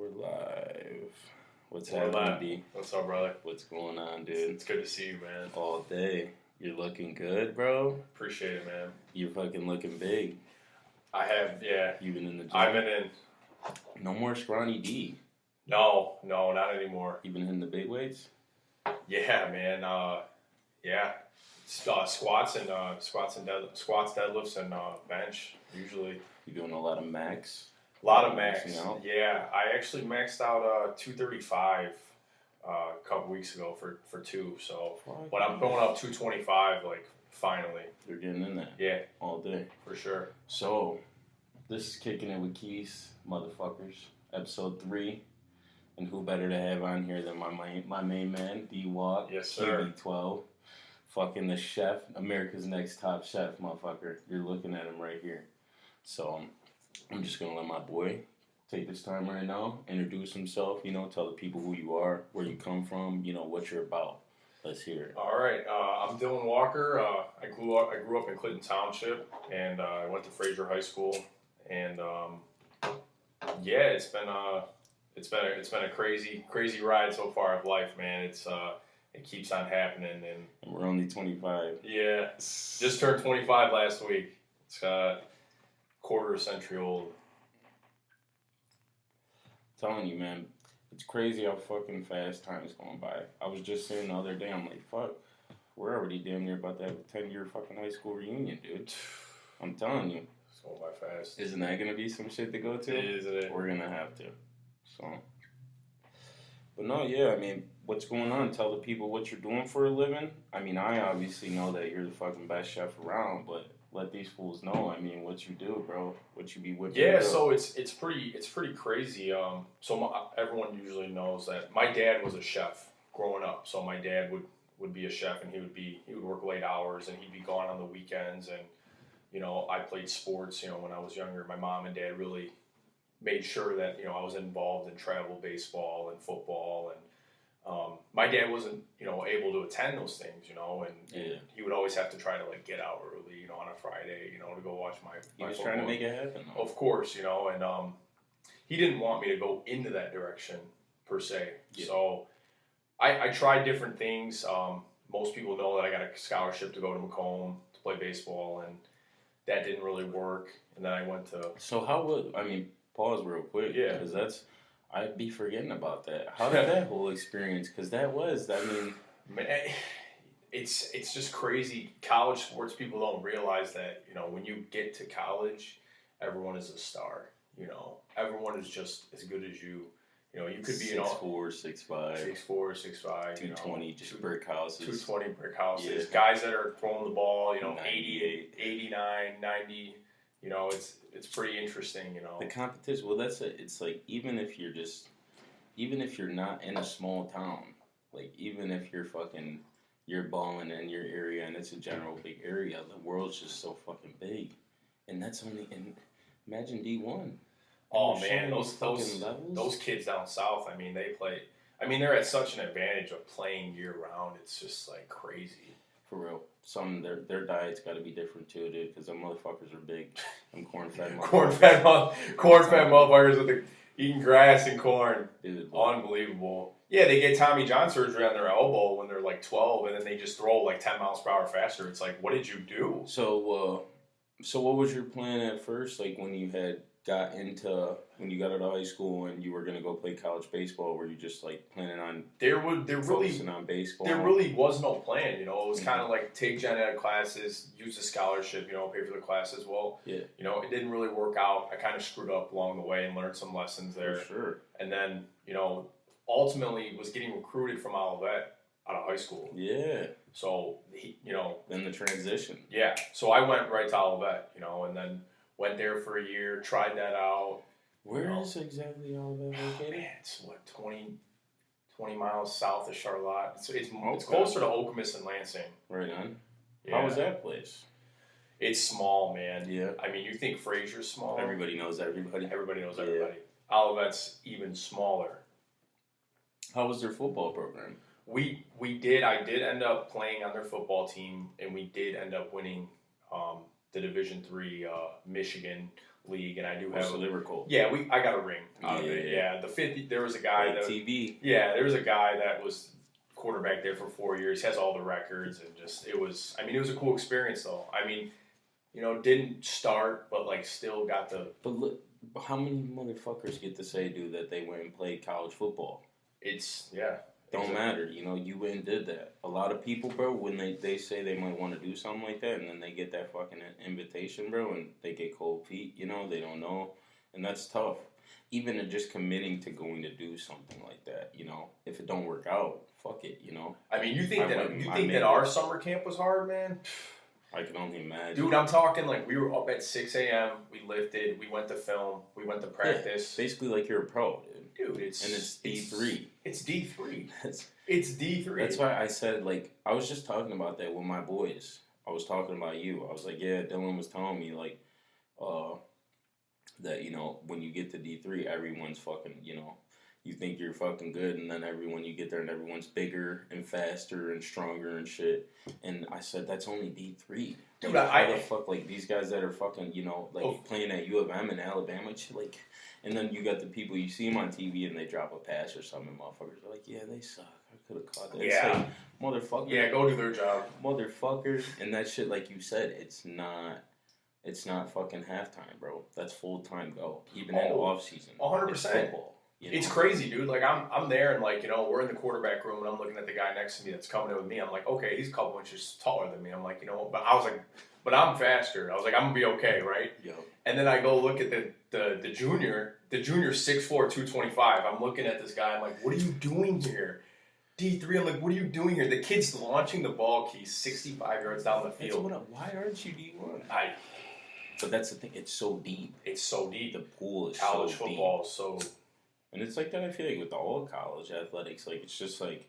We're live. What's We're happening, live. D? What's up, brother? What's going on, dude? It's good to see you, man. All day. You're looking good, bro. Appreciate it, man. You're fucking looking big. I have, yeah. You've been in the gym. I've been in. No more scrawny D. No, not anymore. You been hitting the big weights? Yeah, man. Yeah. Squats, deadlifts, and bench usually. You doing a lot of max? A lot of max. Maxing out? Yeah, I actually maxed out 235 a couple weeks ago for two. So, but I'm going up 225. Like finally. You're getting in there. Yeah, All day. for sure. So, this is Kicking It with Kist, motherfuckers. Episode 3. And who better to have on here than my main man, D-Walk. Yes, sir. KB12. Fucking the chef, America's Next Top Chef, motherfucker. You're looking at him right here. So, I'm just going to let my boy take this time right now, introduce himself, tell the people who you are, where you come from, what you're about. Let's hear it. All right, I'm Dylan Walker. I grew up in Clinton Township, and I went to Fraser High School. And yeah, it's been a crazy ride so far of life, man. It keeps on happening, And we're only 25. yeah, just turned 25 last week. It's quarter century old. Telling you, man, it's crazy how fucking fast time's going by. I was just saying the other day, I'm like, fuck, we're already damn near about to have a 10-year fucking high school reunion, dude. I'm telling you. It's going by fast. Isn't that going to be some shit to go to? Isn't it? We're going to have to. So. But no, yeah, I mean, what's going on? Tell the people what you're doing for a living. I mean, I obviously know that you're the fucking best chef around, but let these fools know. I mean, what you do, bro. What you be whipping. Yeah, so it's pretty crazy. Everyone usually knows that my dad was a chef growing up. So my dad would be a chef, and he would work late hours, and he'd be gone on the weekends. And I played sports. When I was younger, my mom and dad really made sure that I was involved in travel baseball and football. And my dad wasn't able to attend those things, and he would always have to try to get out early, on a Friday, to go watch my He was football. trying to make it happen, though. Of course, and he didn't want me to go into that direction per se. Yeah. So I tried different things. Most people know that I got a scholarship to go to Macomb to play baseball, and that didn't really work. And then I went to. So pause real quick. Yeah. Because I'd be forgetting about that. How did that whole experience, because Man, it's just crazy. College sports people don't realize that, when you get to college, everyone is a star. Everyone is just as good as you. You could be 6'4", 6'5", 6'5", 220, just brick houses. 220 brick houses. Yeah. Guys that are throwing the ball, 98. 89, 90. It's pretty interesting, The competition, well, it's like, even if you're not in a small town, like, even if you're balling in your area and it's a general big area, the world's just so fucking big. And imagine D1. Oh, And man, levels. those kids down south, they're at such an advantage of playing year-round. It's just, crazy. For real. Their diet's got to be different too, dude, because them motherfuckers are big. Them corn-fed motherfuckers. Corn-fed motherfuckers eating grass and corn. Dude, unbelievable. Yeah, they get Tommy John surgery on their elbow when they're 12, and then they just throw 10 miles per hour faster. It's like, what did you do? So what was your plan at first? Like when you got out of high school and you were gonna go play college baseball, were you just planning on focusing on baseball? There really was no plan. It was kind of take gen ed classes, use the scholarship, pay for the classes. Well, yeah. It didn't really work out. I kind of screwed up along the way and learned some lessons there. For sure. And then ultimately was getting recruited from Olivet out of high school. Yeah. So Then the transition. Yeah. So I went right to Olivet, and then went there for a year, tried that out. Where is exactly Olivet located? Man, it's 20 miles south of Charlotte. It's closer to Okemos and Lansing. Right on. Yeah. How was that place? It's small, man. Yeah. You think Fraser's small? Everybody knows everybody. Everybody knows everybody. Olivet's even smaller. How was their football program? I did end up playing on their football team, and we did end up winning the Division III Michigan league, and I do have. So they were cool. Yeah, I got a ring out of it. Yeah, the 50. There was a guy that TV. Yeah, there was a guy that was quarterback there for 4 years. He has all the records, and just it was. I mean, it was a cool experience though. I mean, didn't start, but like still got the. But look, how many motherfuckers get to say, dude, that they went and played college football? It's yeah. Don't matter, you went and did that. A lot of people, bro, when they say they might want to do something like that, and then they get that fucking invitation, bro, and they get cold feet, they don't know, and that's tough. Even just committing to going to do something like that, if it don't work out, fuck it, I mean, you think that our summer camp was hard, man? I can only imagine. Dude, I'm talking like we were up at 6 a.m., we lifted, we went to film, we went to practice. Yeah, basically like you're a pro, dude. Dude, it's D3. It's D3. It's D3. That's why I said, like, I was just talking about that with my boys. I was talking about you. I was like, yeah, Dylan was telling me, like, that, when you get to D3, everyone's fucking, you think you're fucking good, and then you get there and everyone's bigger and faster and stronger and shit. And I said, that's only D3. Dude, how the fuck, like, these guys that are fucking, playing at U of M in Alabama and shit, like, and then you got the people, you see them on TV and they drop a pass or something, and motherfuckers are like, yeah, they suck. I could have caught that. Yeah. It's like, motherfucker. Yeah, go do their job. Motherfuckers. And that shit, like you said, it's not fucking halftime, bro. That's full-time go. Even in the off-season. 100%. It's football. It's crazy, dude. Like, I'm there and, like, we're in the quarterback room and I'm looking at the guy next to me that's coming in with me. I'm like, okay, he's a couple inches taller than me. I'm like, but I was like, but I'm faster. I was like, I'm going to be okay, right? Yep. And then I go look at the junior. The junior's 6'4", 225. I'm looking at this guy. I'm like, what are you doing here? D3, I'm like, what are you doing here? The kid's launching the ball, Keith, 65 yards down the field. Why aren't you D1? But that's the thing. It's so deep. It's so deep. The pool is college so deep. Football is so... And it's like that, I feel like, with all college athletics. Like, it's just like...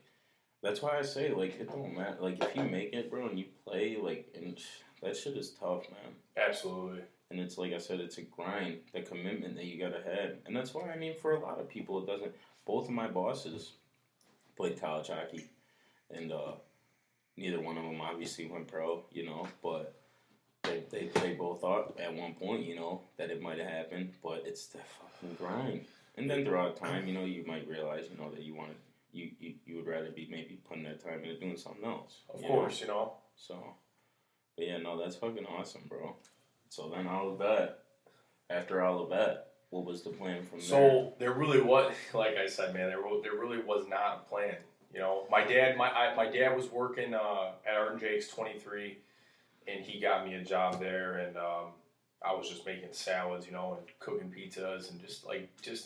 That's why I say, like, it don't matter. Like, if you make it, bro, and you play, like... and that shit is tough, man. Absolutely. And it's like I said, it's a grind, the commitment that you gotta have. And that's why, I mean, for a lot of people, it doesn't... Both of my bosses played college hockey. And neither one of them obviously went pro, but they both thought at one point, that it might have happened. But it's the fucking grind. And then throughout time, you might realize, that you wanted... You would rather be maybe putting that time into doing something else. Of course, So, but yeah, no, that's fucking awesome, bro. So then all of that, after all of that, what was the plan from there? So there really was, like I said, man, there really was not a plan. My dad was working at Art and Jake's 23, and he got me a job there, and I was just making salads, and cooking pizzas, and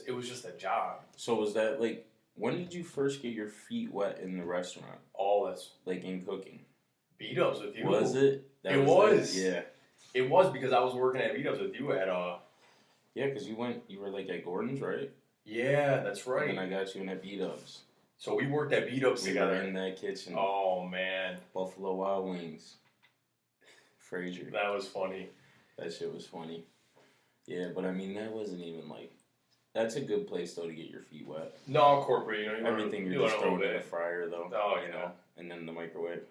it was just a job. So was that like, when did you first get your feet wet in the restaurant? Oh, that's like in cooking. B-dubs with you. Was it? It was. Yeah. It was because I was working at B-dubs with you at Yeah, because you were like at Gordon's, right? Yeah, that's right. And I got you in at B-dubs. So we worked at B-dubs together. We were in that kitchen. Oh, man. Buffalo Wild Wings. Frazier. That was funny. That shit was funny. Yeah, but I mean, that wasn't even like... That's a good place, though, to get your feet wet. No, corporate, everything you're just throwing in the fryer, though. Oh, yeah. And then the microwave.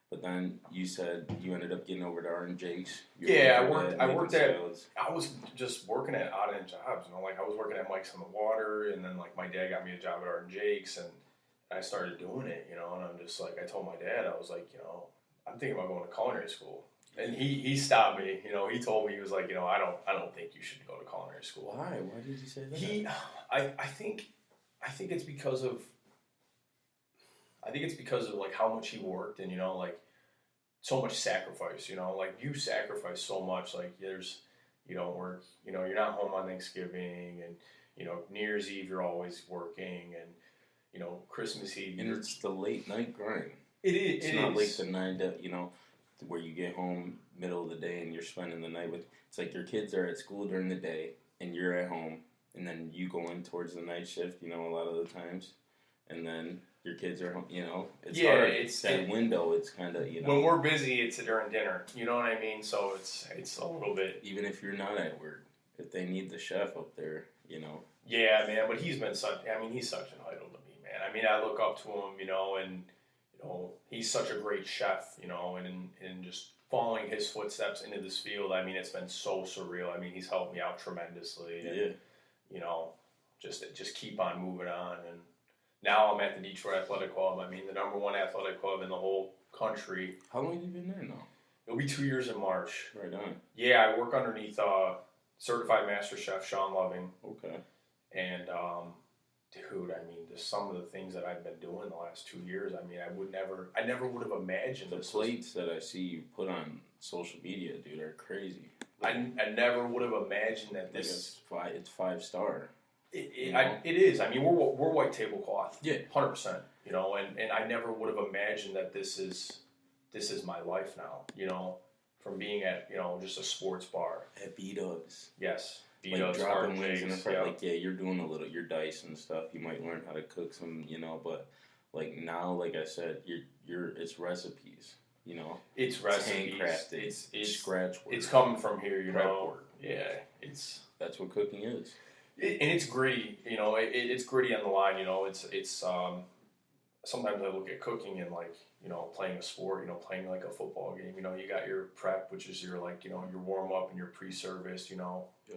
But then you said you ended up getting over to Art and Jake's. Yeah, I was just working at odd-end jobs, I was working at Mike's on the Water, and then, my dad got me a job at Art and Jake's, and I started doing it, and I'm just like, I told my dad, I was like, I'm thinking about going to culinary school. And he stopped me, he told me, he was like, I don't think you should go to culinary school. Why? Why did you say that? I think it's because of how much he worked and, so much sacrifice, you sacrifice so much, you don't work, you're not home on Thanksgiving and, New Year's Eve you're always working and, Christmas Eve. And it's the late night grind. It is. It's not like the 9 to, where you get home middle of the day and you're spending the night with, it's like your kids are at school during the day and you're at home and then you go in towards the night shift, a lot of the times, and then your kids are home, it's hard. It's that window, it's kind of, When we're busy, it's during dinner, you know what I mean? So it's a little bit. Even if you're not at work, if they need the chef up there, Yeah, man, but he's such an idol to me, man. I mean, I look up to him, and, he's such a great chef, and just following his footsteps into this field. I mean, it's been so surreal. I mean, he's helped me out tremendously. Yeah. And, you know, just keep on moving on. And now I'm at the Detroit Athletic Club. I mean, the #1 athletic club in the whole country. How long have you been there now? It'll be 2 years in March. Right on. Yeah, I work underneath certified master chef Sean Loving. Okay. And, dude, I mean, just some of the things that I've been doing the last 2 years, I mean, I never would have imagined The plates that I see you put on social media, dude, are crazy. I never would have imagined that this. It's 5-star. It is. I mean, we're white tablecloth. Yeah. 100%. You know, and I never would have imagined that this is my life now. You know, from being at just a sports bar. At B-Dubs. Yes. Like dropping wings in the front. Like, yeah, you're doing your dice and stuff. You might learn how to cook some, but like now, like I said, it's recipes. It's recipes. Handcrafted. It's scratch work. It's coming from here, Prep work. Yeah, that's what cooking is. And it's gritty. It's gritty on the line. It's sometimes I look at cooking and like playing a sport. Playing like a football game. You got your prep, which is your your warm up and your pre-service.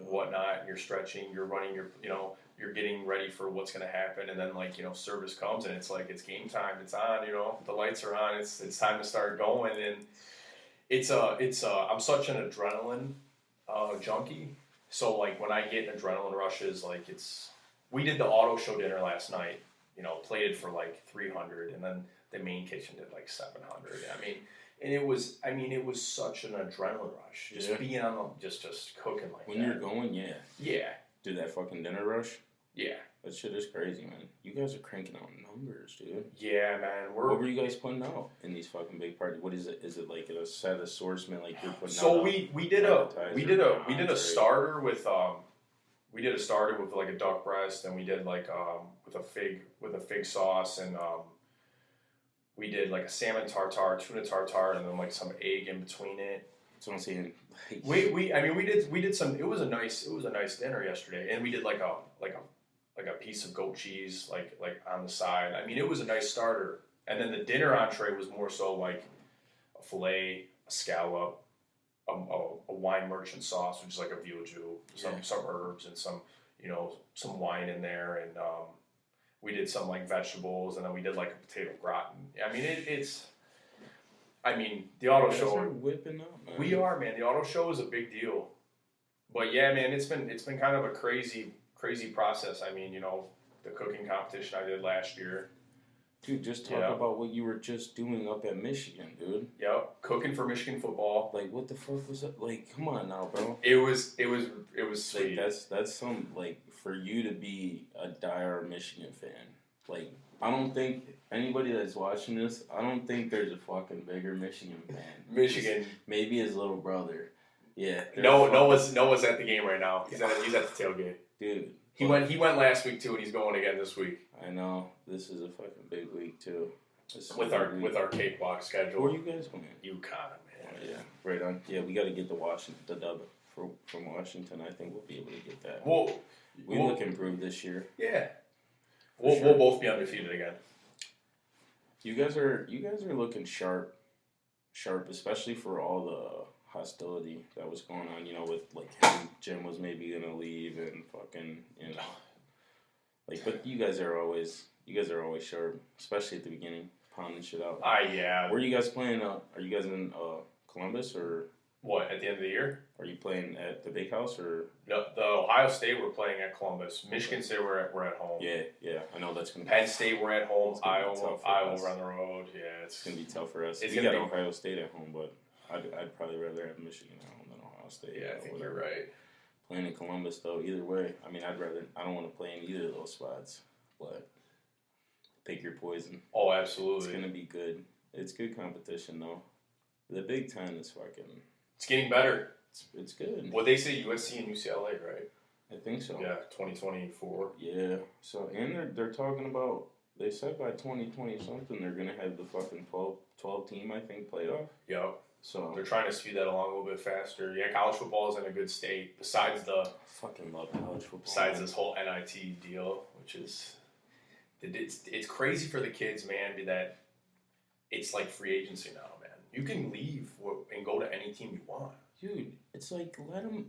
Whatnot. You're stretching. You're running. You're getting ready for what's going to happen, and then service comes and it's like it's game time. It's on. The lights are on. It's time to start going, and I'm such an adrenaline junkie. So like when I get adrenaline rushes, we did the auto show dinner last night. Plated for like 300, and then the main kitchen did like 700. It was such an adrenaline rush. Just being on just cooking like when that. You're going, yeah. Yeah. Do that fucking dinner rush? Yeah. That shit is crazy, man. You guys are cranking out numbers, dude. Yeah, man. What were you guys putting out in these fucking big parties? What is it? Is it like a set assortment like you're putting out? So we did a starter with like a duck breast, and we did like with a fig sauce, and we did like a salmon tartare, tuna tartare, and then like some egg in between it. So I'm saying, we did some. It was a nice dinner yesterday, and we did like a piece of goat cheese like on the side. It was a nice starter, and then the dinner entree was more so like a fillet, a scallop, a wine merchant sauce, which is like a veal jus, some herbs and some wine in there, and we did some like vegetables, and then we did like a potato gratin. The auto show. Are whipping up, man. We are, man. The auto show is a big deal. But yeah, man, it's been kind of a crazy process. The cooking competition I did last year. Dude, just talk about what you were just doing up at Michigan, dude. Yep, cooking for Michigan football. Like, what the fuck was that? Like, come on now, bro. It was sweet. Like, that's some, like, for you to be a dire Michigan fan. Like, I don't think anybody that's watching this, I don't think there's a fucking bigger Michigan fan. Michigan. Maybe his little brother. Yeah. Noah's at the game right now. He's at the tailgate. Dude. He went last week too, and he's going again this week. I know. This is a fucking big week too. With our cakewalk schedule. Where are you guys going? UConn, man. Oh, yeah, right on. Yeah, we got to get the dub from Washington. I think we'll be able to get that. We look improved this year. Yeah. We'll both be undefeated again. You guys are looking sharp, especially for all the hostility that was going on. With like Jim was maybe gonna leave and fucking like. But you guys are always sharp, especially at the beginning, pounding shit out. Yeah. Where are you guys playing? Are you guys in Columbus or? What, at the end of the year? Are you playing at the Big House or? No, the Ohio State we're playing at Columbus. Michigan State we're at home. Yeah, I know that's gonna. Penn State we're at home. Iowa we're on the road. Yeah, it's gonna be tough for us. We got Ohio State at home, but I'd probably rather have Michigan at home than Ohio State. Yeah, I think you're right. Playing in Columbus though, either way. I don't want to play in either of those spots, but pick your poison. Oh, absolutely. It's gonna be good. It's good competition though. The Big Ten is fucking. It's getting better. It's good. Well, they say USC and UCLA, right? I think so. Yeah, 2024. Yeah. So, and they're talking about, they said by 2020 something, they're going to have the fucking 12 team, I think, playoff. Yep. So. They're trying to speed that along a little bit faster. Yeah, college football is in a good state. Besides fucking love college football. Besides this whole NIT deal, which is, it's crazy for the kids, man, that it's like free agency now, man. You can leave and go to any team you want. Dude, it's like, let them,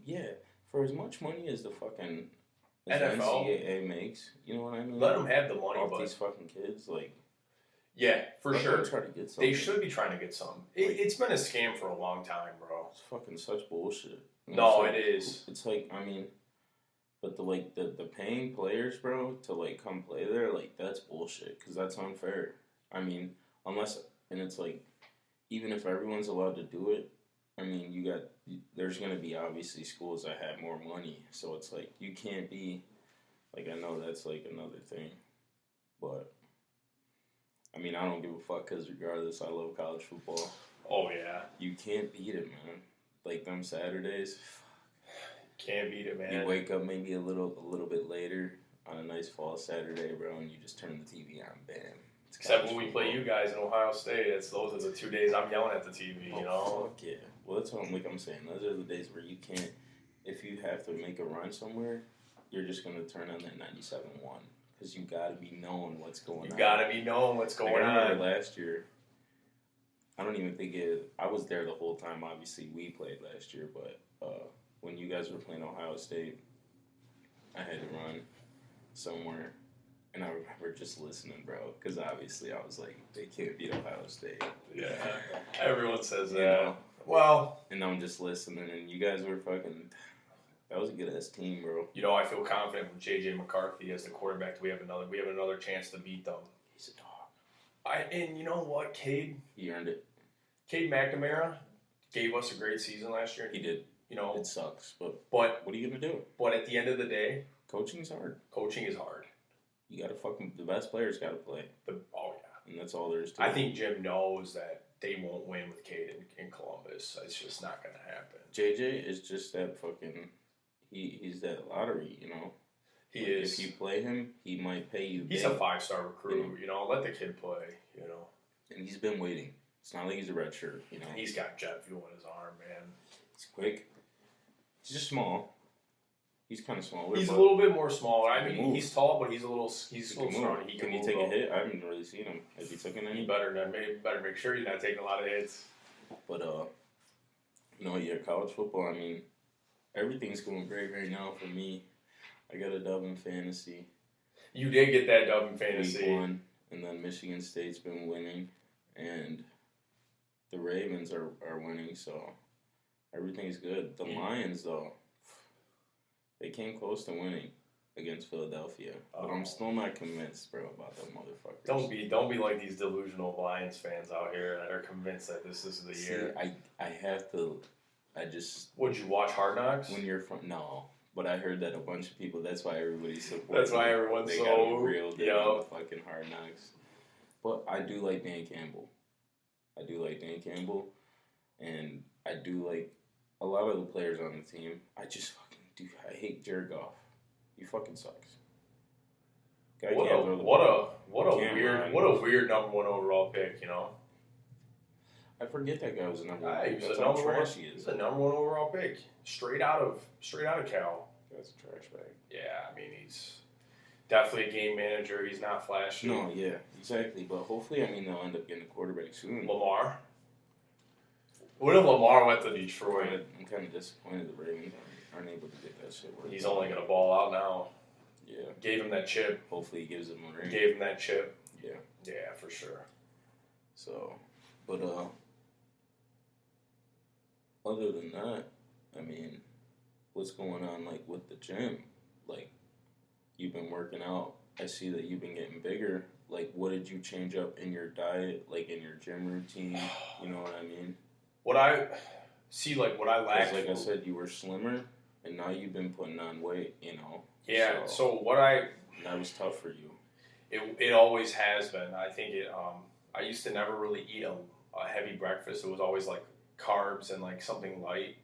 for as much money as the fucking NFL NCAA makes, you know what I mean? Let them have the money, off but these fucking kids, like, yeah, for let sure. them try to get something. They should be trying to get some. It's been a scam for a long time, bro. It's fucking such bullshit. No, like, it is. It's like, I mean, but the paying players, bro, to like come play there, like that's bullshit because that's unfair. I mean, and it's like, even if everyone's allowed to do it, I mean, there's gonna be obviously schools that have more money, so it's like you can't be, like I know that's like another thing, but I mean I don't give a fuck because regardless, I love college football. Oh yeah, you can't beat it, man. Like them Saturdays. Can't beat it, man. You wake up maybe a little bit later on a nice fall Saturday, bro, and you just turn the TV on, bam. Except when we play you guys in Ohio State, those are the 2 days I'm yelling at the TV, you know? Fuck yeah. Well, that's what I'm saying. Those are the days where you can't, if you have to make a run somewhere, you're just going to turn on that 97.1 because you got to be knowing what's going on. You got to be knowing what's going on. I remember last year, I don't even think I was there the whole time. Obviously, we played last year, but when you guys were playing Ohio State, I had to run somewhere, and I remember just listening, bro, because obviously I was like, they can't beat Ohio State. Yeah, everyone says that. You know? Well, and I'm just listening, and you guys were fucking. That was a good ass team, bro. You know, I feel confident with JJ McCarthy as the quarterback. We have another chance to beat them. He's a dog. And you know what, Cade? He earned it. Cade McNamara gave us a great season last year. He did. You know, it sucks, but what are you gonna do? But at the end of the day, coaching's hard. Coaching is hard. You gotta the best players gotta play. Oh yeah, and that's all there is to it. I think Jim knows that they won't win with Cade in Columbus. It's just not gonna happen. JJ is just that fucking. He's that lottery, you know. He is. If you play him, he might pay you. He's a 5-star recruit, you know. Let the kid play, you know. And he's been waiting. It's not like he's a red shirt, you know. He's got jet fuel in his arm, man. He's quick. He's just small. He's kind of small. He's a little bit more smaller. I mean, he's tall, but he's a little strong. Can he take a hit? I haven't really seen him. Has he taken any? He better make sure he's not taking a lot of hits. But college football. I mean, everything's going great right now for me. I got a dub in fantasy. You did get that dub in fantasy. Week 1, and then Michigan State's been winning, and the Ravens are winning, so everything's good. The Lions, though, they came close to winning against Philadelphia, but I'm still not convinced, bro, about them motherfuckers. Don't be like these delusional Lions fans out here that are convinced that this is the year. I have to. Would you watch Hard Knocks? When you're from no, but I heard that a bunch of people. That's why everybody's supporting. That's why everyone's they got real deal on the fucking Hard Knocks. But I do like Dan Campbell. And I do like a lot of the players on the team. I just fucking do. I hate Jared Goff. He fucking sucks. What a weird number 1 overall pick, you know. I forget that guy was a number 1. He was a number 1. He's a number 1 overall pick, straight out of Cal. That's a trash bag. Yeah, I mean he's definitely a game manager. He's not flashy. No, yeah, exactly. But hopefully, I mean they'll end up getting a quarterback soon. Lamar. What if Lamar went to Detroit? I'm kind of disappointed the Ravens aren't able to get that shit worked. He's only gonna ball out now. Yeah. Gave him that chip. Hopefully, he gives him a ring. Gave him that chip. Yeah. Yeah, for sure. So, but other than that, I mean, what's going on, like, with the gym? Like, you've been working out. I see that you've been getting bigger. Like, what did you change up in your diet, like, in your gym routine? You know what I mean? What I lacked. Like I said, you were slimmer, and now you've been putting on weight, you know? Yeah, so that was tough for you. It always has been. I think I used to never really eat a heavy breakfast. It was always, like, carbs and like something light,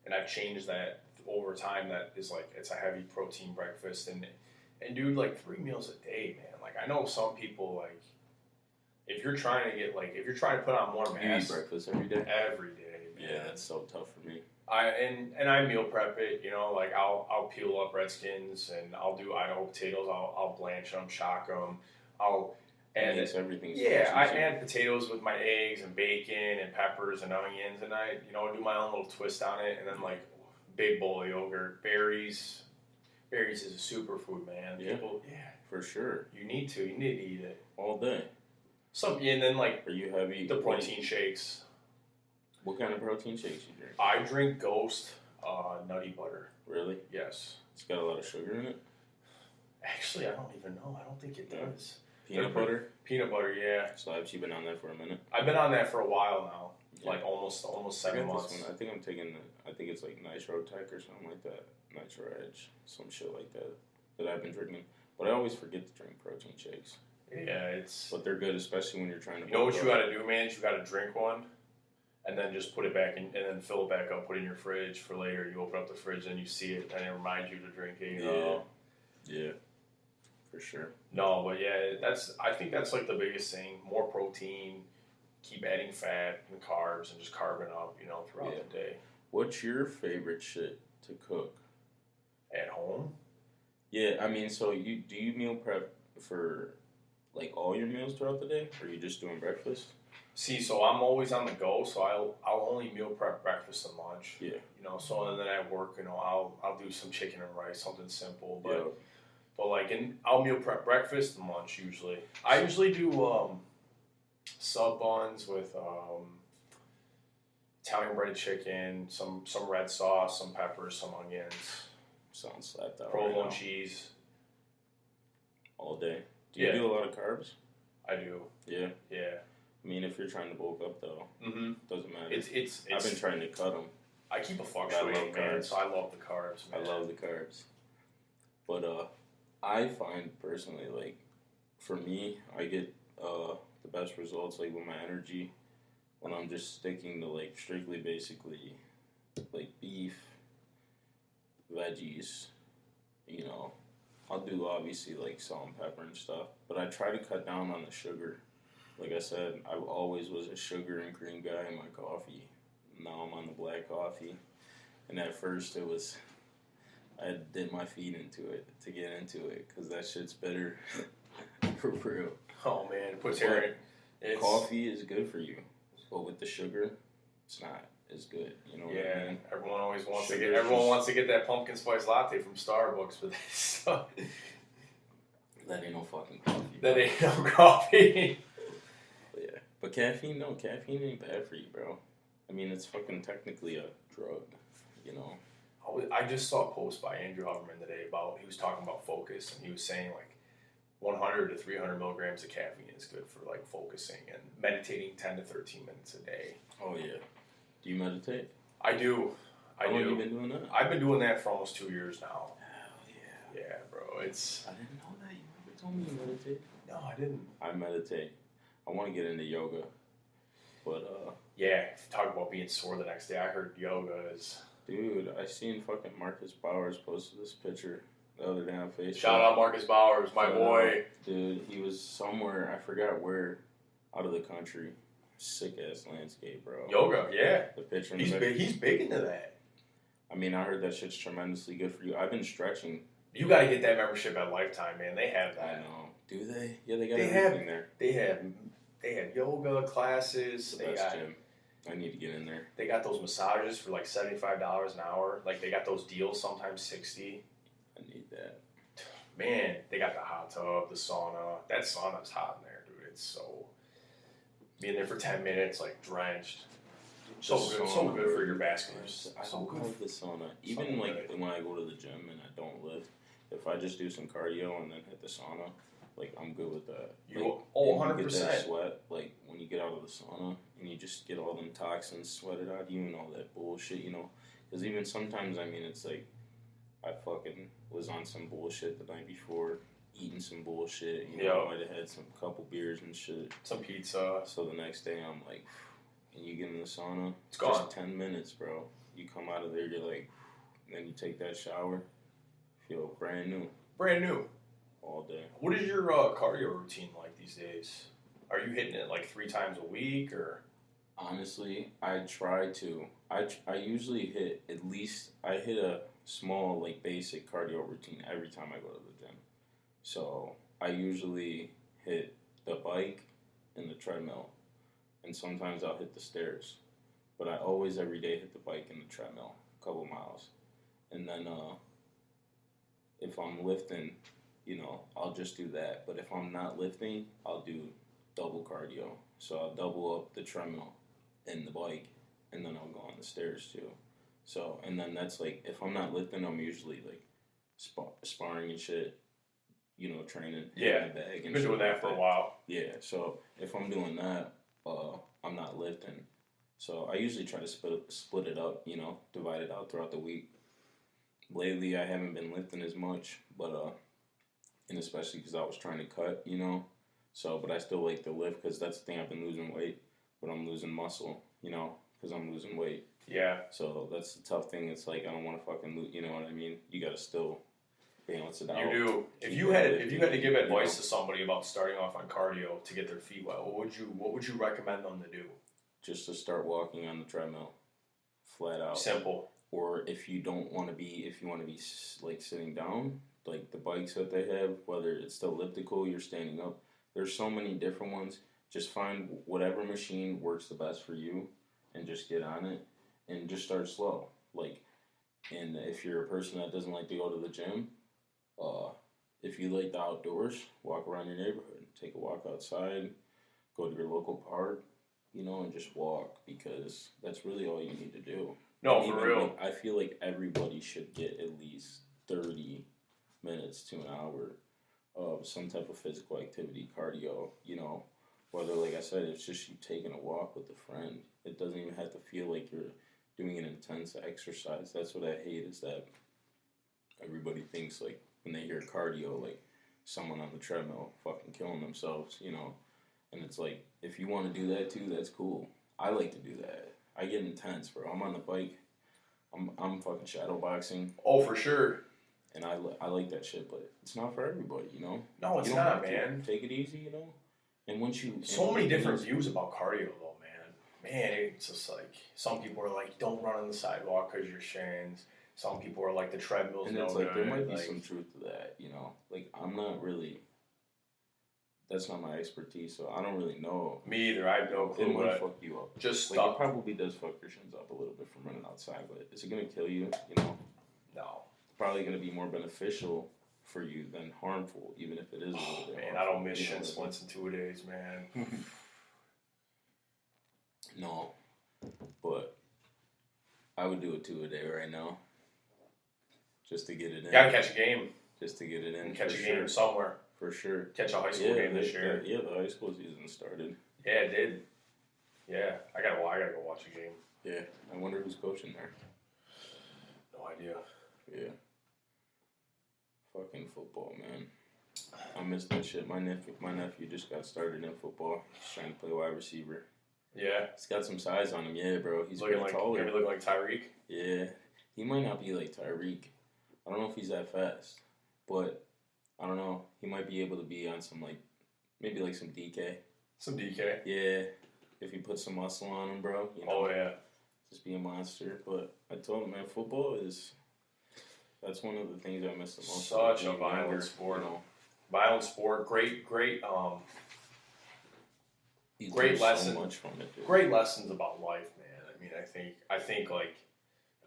and I've changed that over time. That is like it's a heavy protein breakfast, and dude, like 3 meals a day, man. Like I know some people, like if you're trying to put on more mass, you eat breakfast every day. Every day, man. Yeah, that's so tough for me. I meal prep it, you know, like I'll peel up Redskins and I'll do Idaho potatoes. I'll blanch them, shock them. And makes everything. Yeah, I add potatoes with my eggs and bacon and peppers and onions, and I, do my own little twist on it, and then like big bowl of yogurt, berries. Berries is a superfood, man. Yeah, People, for sure. you need to eat it All day. and then like Are you heavy? the protein shakes. What kind of protein shakes you drink? I drink Ghost Nutty Butter. Really? Yes. It's got a lot of sugar in it. Actually, I don't even know. I don't think it does. Peanut butter. Peanut butter, yeah. So I've been on that for a minute. I've been on that for a while now. Yeah. Like almost 7 months. I think I'm taking I think it's like Nitro Tech or something like that. Nitro Edge, some shit like that I've been drinking. But I always forget to drink protein shakes. Yeah, But they're good, especially when you're trying to. You know what you got to do, man? You got to drink one, and then just put it back in, and then fill it back up. Put it in your fridge for later. You open up the fridge and you see it, and it reminds you to drink it. Yeah, for sure. No, but yeah, I think that's like the biggest thing. More protein. Keep adding fat and carbs, and just carving up, throughout the day. What's your favorite shit to cook? At home? Yeah, I mean, so do you meal prep for like all your meals throughout the day, or are you just doing breakfast? See, so I'm always on the go, so I'll only meal prep breakfast and lunch. Yeah. So then at work, I'll do some chicken and rice, something simple, but like I'll meal prep breakfast and lunch usually. I usually do sub buns with Italian breaded chicken, some red sauce, some peppers, some onions. Sounds slapped out. Provolone cheese. All day. Do you do a lot of carbs? I do. Yeah. Yeah. I mean, if you're trying to bulk up, though, doesn't matter. It's. I've been trying to cut them. I keep a fluctuating, man, so I love the carbs, man. I love the carbs. But I find personally, like, for me, I get the best results, like, with my energy when I'm just sticking to, like, strictly basically, like, beef, veggies, I'll do obviously like salt and pepper and stuff, but I try to cut down on the sugar. Like I said, I always was a sugar and cream guy in my coffee. Now I'm on the black coffee, and at first I had to dip my feet into it to get into it, because that shit's better for real. Oh man, it puts hair in. Coffee is good for you, but with the sugar, it's not as good. You know what I mean? Everyone always wants wants to get that pumpkin spice latte from Starbucks, but that ain't no fucking coffee. That ain't no coffee. But caffeine ain't bad for you, bro. I mean, it's fucking technically a drug, I just saw a post by Andrew Huberman today he was talking about focus, and he was saying like 100 to 300 milligrams of caffeine is good for like focusing and meditating 10 to 13 minutes a day. Oh yeah. Do you meditate? I do. How long have you been doing that? I've been doing that for almost 2 years now. Hell yeah. Yeah, bro. I didn't know that. You never told me you meditate. No, I didn't. I meditate. I want to get into yoga, but yeah, talk about being sore the next day. I heard yoga is. Dude, I seen fucking Marcus Bowers posted this picture the other day on Facebook. Shout out Marcus Bowers, my boy. Dude, he was somewhere, I forgot where, out of the country. Sick ass landscape, bro. Yoga, yeah. The picture. He's big into that. I mean, I heard that shit's tremendously good for you. I've been stretching. You got to get that membership at Lifetime, man. They have that. I know. Do they? Yeah, they got everything there. They have yoga classes. It's the best gym. I need to get in there. They got those massages for like $75 an hour. Like they got those deals, sometimes $60. I need that. Man, they got the hot tub, the sauna. That sauna's hot in there, dude. It's so. Being there for 10 minutes, like drenched. So good for your vasculars. I love the sauna. Even like when I go to the gym and I don't lift, if I just do some cardio and then hit the sauna, like I'm good with that. You 100%. You get that sweat, like when you get out of the sauna and you just get all them toxins sweated out of you and all that bullshit, Because even sometimes, I mean, it's like I fucking was on some bullshit the night before, eating some bullshit, I might have had some couple beers and shit. Some pizza. So the next day I'm like, and you get in the sauna, it's gone. Just 10 minutes, bro. You come out of there, you're like, and then you take that shower, feel brand new. Brand new. All day. What is your cardio routine like these days? Are you hitting it like 3 times a week, or? Honestly, I try to. I usually hit I hit a small, like, basic cardio routine every time I go to the gym. So I usually hit the bike and the treadmill, and sometimes I'll hit the stairs. But I always every day hit the bike and the treadmill, a couple miles, and then if I'm lifting, I'll just do that. But if I'm not lifting, I'll do double cardio. So I'll double up the treadmill and the bike, and then I'll go on the stairs too. So, and then that's like, if I'm not lifting, I'm usually like sparring and shit, training. Yeah, the bag you've been doing that for a while. Yeah, so if I'm doing that, I'm not lifting. So I usually try to split it up, divide it out throughout the week. Lately, I haven't been lifting as much, but and especially because I was trying to cut, So, but I still like to lift because that's the thing. I've been losing weight, but I'm losing muscle, because I'm losing weight. Yeah. So that's the tough thing. It's like I don't want to fucking lose. You know what I mean? You got to still balance it out. You do. If you had to give advice to somebody about starting off on cardio to get their feet wet, what would you recommend them to do? Just to start walking on the treadmill, flat out. Simple. Or if you want to be like sitting down, like the bikes that they have, whether it's the elliptical, you're standing up. There's so many different ones. Just find whatever machine works the best for you, and just get on it, and just start slow. And if you're a person that doesn't like to go to the gym, if you like the outdoors, walk around your neighborhood, take a walk outside, go to your local park, and just walk, because that's really all you need to do. No, for real. I feel like everybody should get at least 30 minutes to an hour of some type of physical activity, cardio, whether, like I said, it's just you taking a walk with a friend. It doesn't even have to feel like you're doing an intense exercise. That's what I hate, is that everybody thinks, like, when they hear cardio, like someone on the treadmill fucking killing themselves, And it's like, if you want to do that too, that's cool. I like to do that. I get intense, bro. I'm on the bike. I'm fucking shadow boxing. Oh, for sure. And I like that shit, but it's not for everybody, No, it's not, man. Take it easy, And once you... So many different views about cardio, though, man. Man, it's just like, some people are like, don't run on the sidewalk because you're shins. Some people are like, the treadmill's and no it's like, good. there might be some truth to that, Like, I'm not really... That's not my expertise, so I don't really know. Me either. I have no clue. It might fuck you up. Just like, stop. It probably does fuck your shins up a little bit from running outside, but is it going to kill you? No. It's probably going to be more beneficial for you than harmful, even if it is a little bit. Man, I don't miss shin splints in 2 days, man. No, but I would do it 2 a day right now, just to get it in. Gotta catch a game. Just to get it in. Catch a game somewhere. For sure. Catch a high school game this year. Yeah, the high school season started. Yeah, it did. Yeah, I gotta go watch a game. Yeah, I wonder who's coaching there. No idea. Yeah. Fucking football, man. I miss that shit. My nephew just got started in football. He's trying to play wide receiver. Yeah. He's got some size on him, yeah, bro. He's looking like taller. Maybe looking like Tyreek. Yeah. He might not be like Tyreek. I don't know if he's that fast, but I don't know. He might be able to be on some, like, maybe like some DK. Some DK? Yeah. If you put some muscle on him, bro. Oh, yeah. Just be a monster. But I told him, man, football is... That's one of the things I miss the most. Such a violent sport. Violent sport. Great lesson. So much from it, dude. Great lessons about life, man.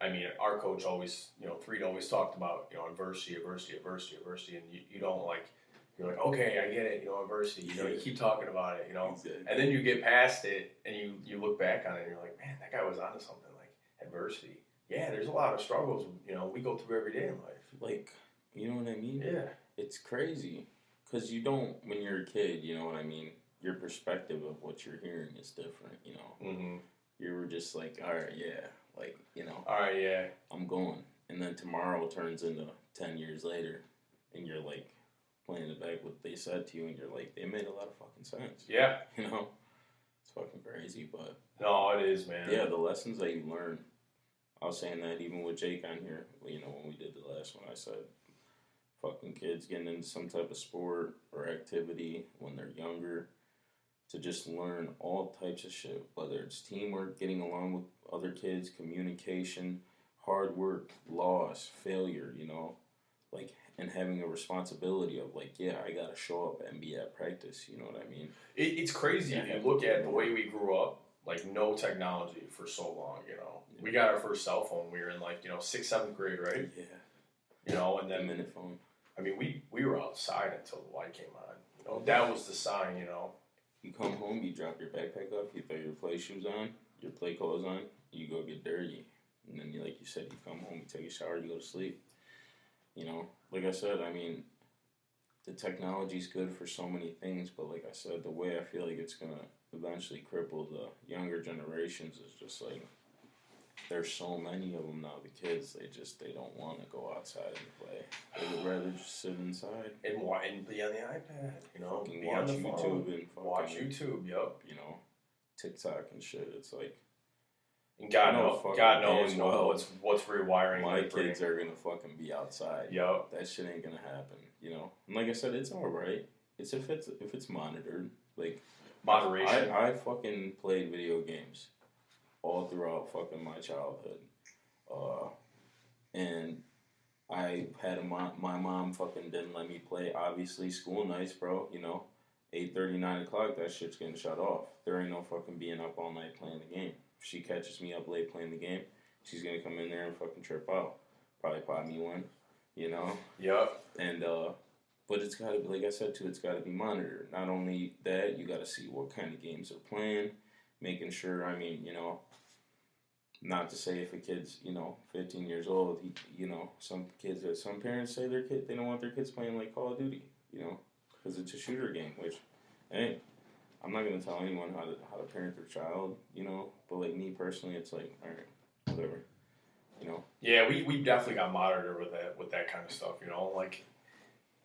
I mean, our coach always, Threed always talked about, adversity, and you don't like, you're like, okay, I get it, adversity, you keep talking about it, Exactly. and then you get past it, and you look back on it, and you're like, man, that guy was onto something, like, adversity. Yeah, there's a lot of struggles, we go through every day in life. Like, you know what I mean? Yeah. It's crazy, because you don't, when you're a kid, you know what I mean? Your perspective of what you're hearing is different, Mm-hmm. You were just like, all right, yeah. Like, all right, yeah, I'm going. And then tomorrow turns into 10 years later, and you're like playing it back what they said to you, and you're like, they made a lot of fucking sense. Yeah. It's fucking crazy, but. No, it is, man. Yeah, the lessons that you learn. I was saying that even with Jake on here, when we did the last one, I said, fucking kids getting into some type of sport or activity when they're younger, to just learn all types of shit, whether it's teamwork, getting along with other kids, communication, hard work, loss, failure, like, and having a responsibility of like, yeah, I gotta show up and be at practice. You know what I mean? It's crazy if you look at the way we grew up. Like no technology for so long. Yeah. We got our first cell phone. We were in like 6th, 7th grade, right? Yeah. And then the minute phone. I mean, we were outside until the light came on. That was the sign. You come home, you drop your backpack off, you throw your play shoes on, your play clothes on, you go get dirty, and then like you said, you come home, you take a shower, you go to sleep. Like I said, I mean, the technology's good for so many things, but like I said, the way I feel like it's gonna eventually cripple the younger generations is just like there's so many of them now. The kids, they don't want to go outside and play. They would rather just sit inside and be on the iPad. fucking Be watch on the YouTube phone. and fucking Watch YouTube. Yep. TikTok and shit. It's like. And God knows what's rewiring. My kids are gonna fucking be outside. Yep. That shit ain't gonna happen. And like I said, it's all right. It's if it's monitored. Like moderation. I fucking played video games all throughout fucking my childhood, and I had my mom fucking didn't let me play. Obviously, school nights, bro. 8:30, 9 o'clock. That shit's getting shut off. There ain't no fucking being up all night playing the game. If she catches me up late playing the game, she's gonna come in there and fucking trip out. Probably pop me one, Yep. And but it's gotta be, like I said too, it's gotta be monitored. Not only that, you gotta see what kind of games they're playing, making sure. I mean, not to say if a kid's 15 years old, some parents say they don't want their kids playing like Call of Duty, because it's a shooter game. Which, hey, I'm not gonna tell anyone how to parent their child, But like me personally, it's like, all right, whatever, Yeah, we definitely got monitored with that kind of stuff. Like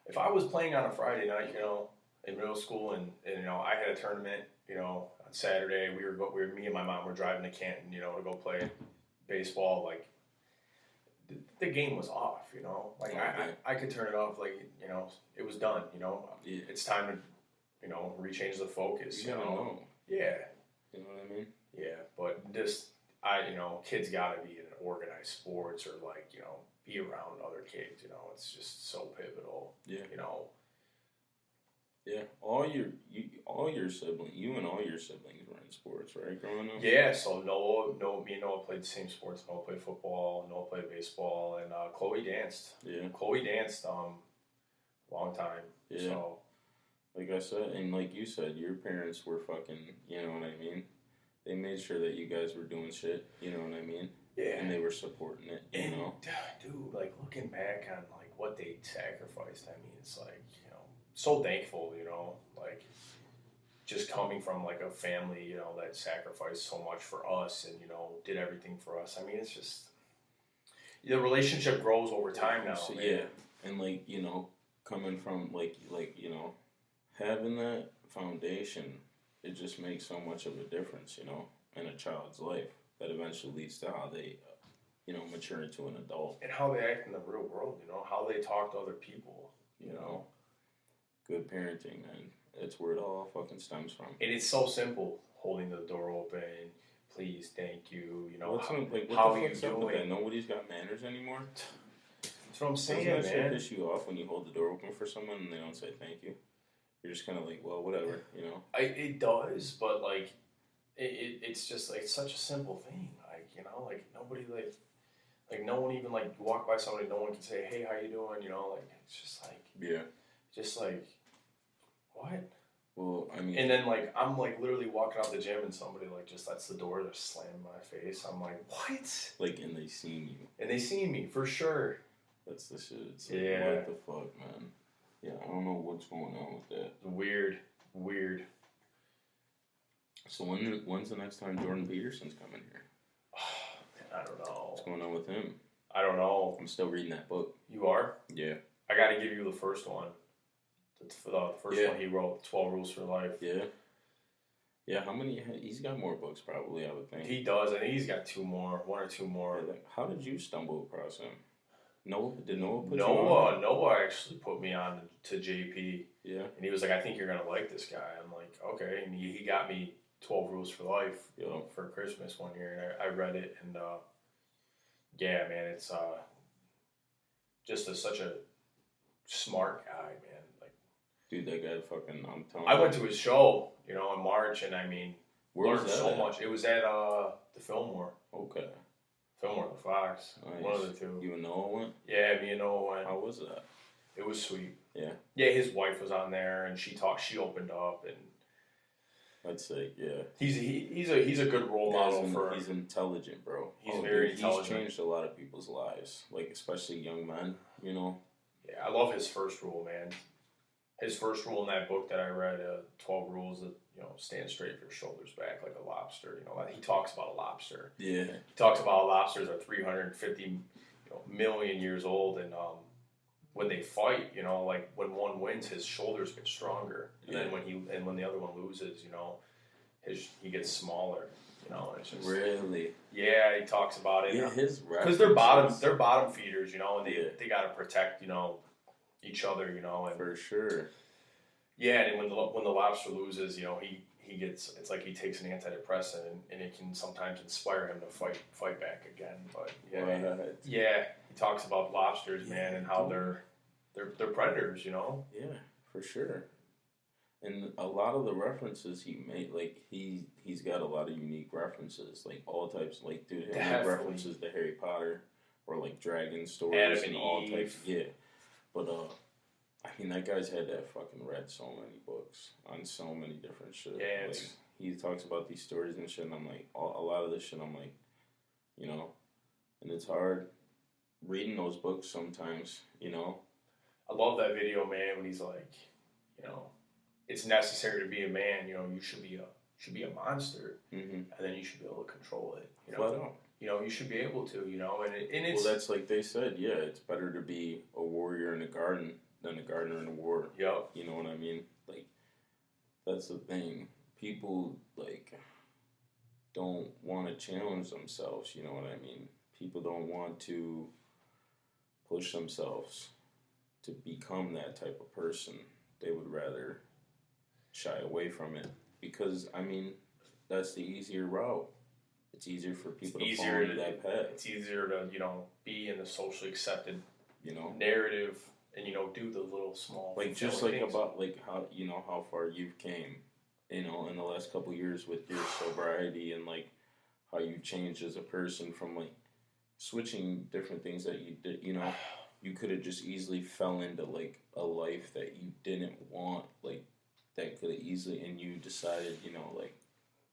if I was playing on a Friday night, in middle school, and I had a tournament, on Saturday, me and my mom were driving to Canton, to go play baseball. Like the game was off, Like I could turn it off, like it was done, Yeah. It's time to rechange the focus. You gotta know. Yeah. You know what I mean? Yeah, but kids gotta be in organized sports or like, be around other kids, it's just so pivotal. Yeah. You know. Yeah. All your siblings, you and all your siblings were in sports, right, growing up? Yeah, so me and Noah played the same sports. Noah played football, Noah played baseball, and Chloe danced. Yeah. Chloe danced long time. Yeah. So like I said, and like you said, your parents were fucking, you know what I mean? They made sure that you guys were doing shit, you know what I mean? Yeah. And they were supporting it, Dude, like looking back on like what they sacrificed, I mean, it's like, so thankful, like just coming from like a family, that sacrificed so much for us and, did everything for us. I mean, it's just, the relationship grows over time now. So, man. yeah. And like, coming from like, having that foundation, it just makes so much of a difference, in a child's life that eventually leads to how they, mature into an adult. And how they act in the real world, how they talk to other people, Good parenting, man. That's where it all fucking stems from. And it's so simple, holding the door open, please, thank you, what how are you doing? Nobody's got manners anymore. That's what I'm saying, Doesn't that man. shit piss you off when you hold the door open for someone and they don't say thank you? You're just kind of like, well, whatever, It does, but like, it's just like such a simple thing. Like, like nobody like no one even like walk by somebody, no one can say, hey, how you doing? Like it's just like what? Well, I mean, and then like I'm like literally walking out the gym and somebody like just lets the door just slam in my face. I'm like, what? Like, and they seen you. And they see me for sure. That's the shit. It's like, yeah. What the fuck, man? Yeah, I don't know what's going on with that. Weird. So when's the next time Jordan Peterson's coming here? I don't know. What's going on with him? I don't know. I'm still reading that book. You are? Yeah. I got to give you the first one. The first one he wrote, 12 Rules for Life. Yeah. Yeah, how many? He's got more books, probably, I would think. He does. I think he's got one or two more. Yeah, how did you stumble across him? Did Noah put you on? Noah actually put me on to JP. Yeah. And he was like, I think you're going to like this guy. I'm like, okay. And he got me 12 Rules for Life for Christmas one year. And I read it. And, yeah, man, it's just such a smart guy, man. Like, dude, that guy fucking. I'm telling I you. went to his show, in March, and I mean, Where was learned that so at? much. It was at the Fillmore. Okay. Fillmore, the Fox. Nice. One of the two. You and Noah went? Yeah, me and Noah went. How was that? It was sweet. Yeah. Yeah, his wife was on there, and she opened up, and I'd say, yeah. He's a good role model for. He's intelligent, bro. He's very intelligent. He's changed a lot of people's lives, like especially young men. Yeah, I love his first rule, man. His first rule in that book that I read, 12 Rules that stand straight with your shoulders back like a lobster. He talks about a lobster. Yeah. He talks about how lobsters are 350 million years old, and when they fight, like when one wins, his shoulders get stronger, and then when the other one loses, he gets smaller. And it's just Really. Yeah, he talks about it. Yeah, his because they're bottom feeders, and they got to protect each other, and for sure. Yeah, and when the lobster loses, he gets, it's like he takes an antidepressant, and it can sometimes inspire him to fight back again. But yeah, he talks about lobsters, man, and how they're predators, Yeah, for sure. And a lot of the references he made, like he's got a lot of unique references, like all types. Like, dude, he had references to Harry Potter or like dragon stories Adam and all types. Yeah, but I mean, that guy's had that fucking read so many books on so many different shit. Yeah, like, he talks about these stories and shit, and I'm like, a lot of this shit, I'm like, and it's hard reading those books sometimes, I love that video, man, when he's like, it's necessary to be a man, you should be a monster, and then you should be able to control it, Flat out. You should be able to, and it's... Well, that's like they said, yeah, it's better to be a warrior in a garden than a gardener in a war. Yep. You know what I mean? Like, that's the thing. People, like, don't want to challenge themselves, you know what I mean? People don't want to push themselves to become that type of person. They would rather shy away from it because, I mean, that's the easier route. It's easier for people to fall into that path. It's easier to, be in the socially accepted, narrative and, do the little small... Like, just like things. About, like, how, how far you've came, in the last couple of years with your sobriety and, like, how you changed as a person from, like, switching different things that you did, you could have just easily fell into, like, a life that you didn't want, like, that could have easily, and you decided, like,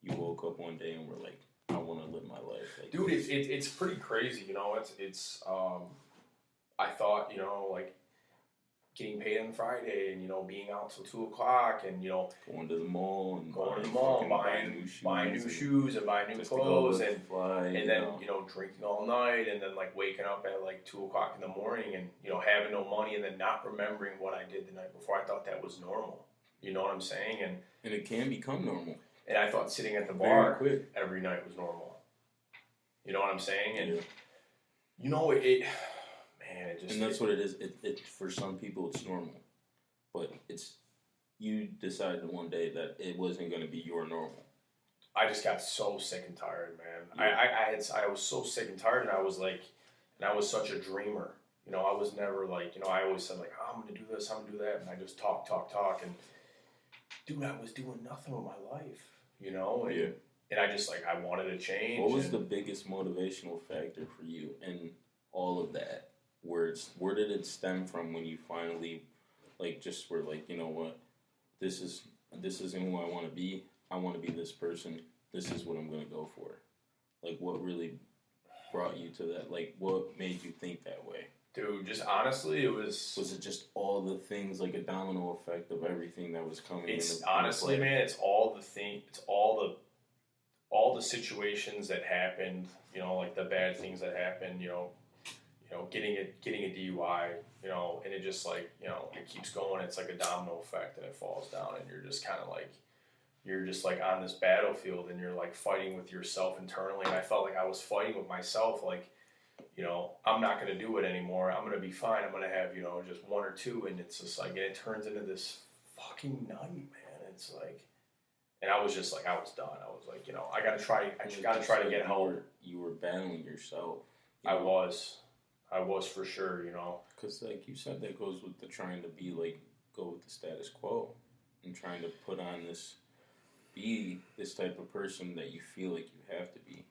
you woke up one day and were like, I want to live my life. Like, dude, it's pretty crazy, it's I thought, like, getting paid on Friday and, being out till 2 o'clock and, going to the mall and buying new shoes and buying new clothes and then, drinking all night and then, like, waking up at, like, 2 o'clock in the morning and, having no money and then not remembering what I did the night before. I thought that was normal. You know what I'm saying? And it can become normal. And I thought sitting at the bar every night was normal. You know what I'm saying? And, it just... And that's what it is. It for some people, it's normal. But you decided one day that it wasn't going to be your normal. I just got so sick and tired, man. Yeah. I was so sick and tired, and I was like... And I was such a dreamer. I was never like... I always said, like, oh, I'm going to do this, I'm going to do that. And I just talk. And, dude, I was doing nothing with my life. And I just, like, I wanted to change. What was the biggest motivational factor for you in all of that? Where did it stem from when you finally, like, just were like, you know what, this isn't who I want to be. I want to be this person. This is what I'm going to go for. Like, what really brought you to that? Like, what made you think that way? Dude, just honestly, it was... Was it just all the things, like a domino effect of everything that was coming? It's honestly, man, it's all the thing. It's all the situations that happened. Like the bad things that happened. Getting a DUI. And it just like it keeps going. It's like a domino effect, and it falls down, and you're just kind of like on this battlefield, and you're like fighting with yourself internally. And I felt like I was fighting with myself, like. I'm not going to do it anymore. I'm going to be fine. I'm going to have, just one or two. And it's just like, it turns into this fucking night, man. It's like, and I was just like, I was done. I was like, I got to try to get help. You were battling yourself. I was. I was for sure, you know. Because, like you said, that goes with the trying to be, like, go with the status quo and trying to put on this, be this type of person that you feel like you have to be.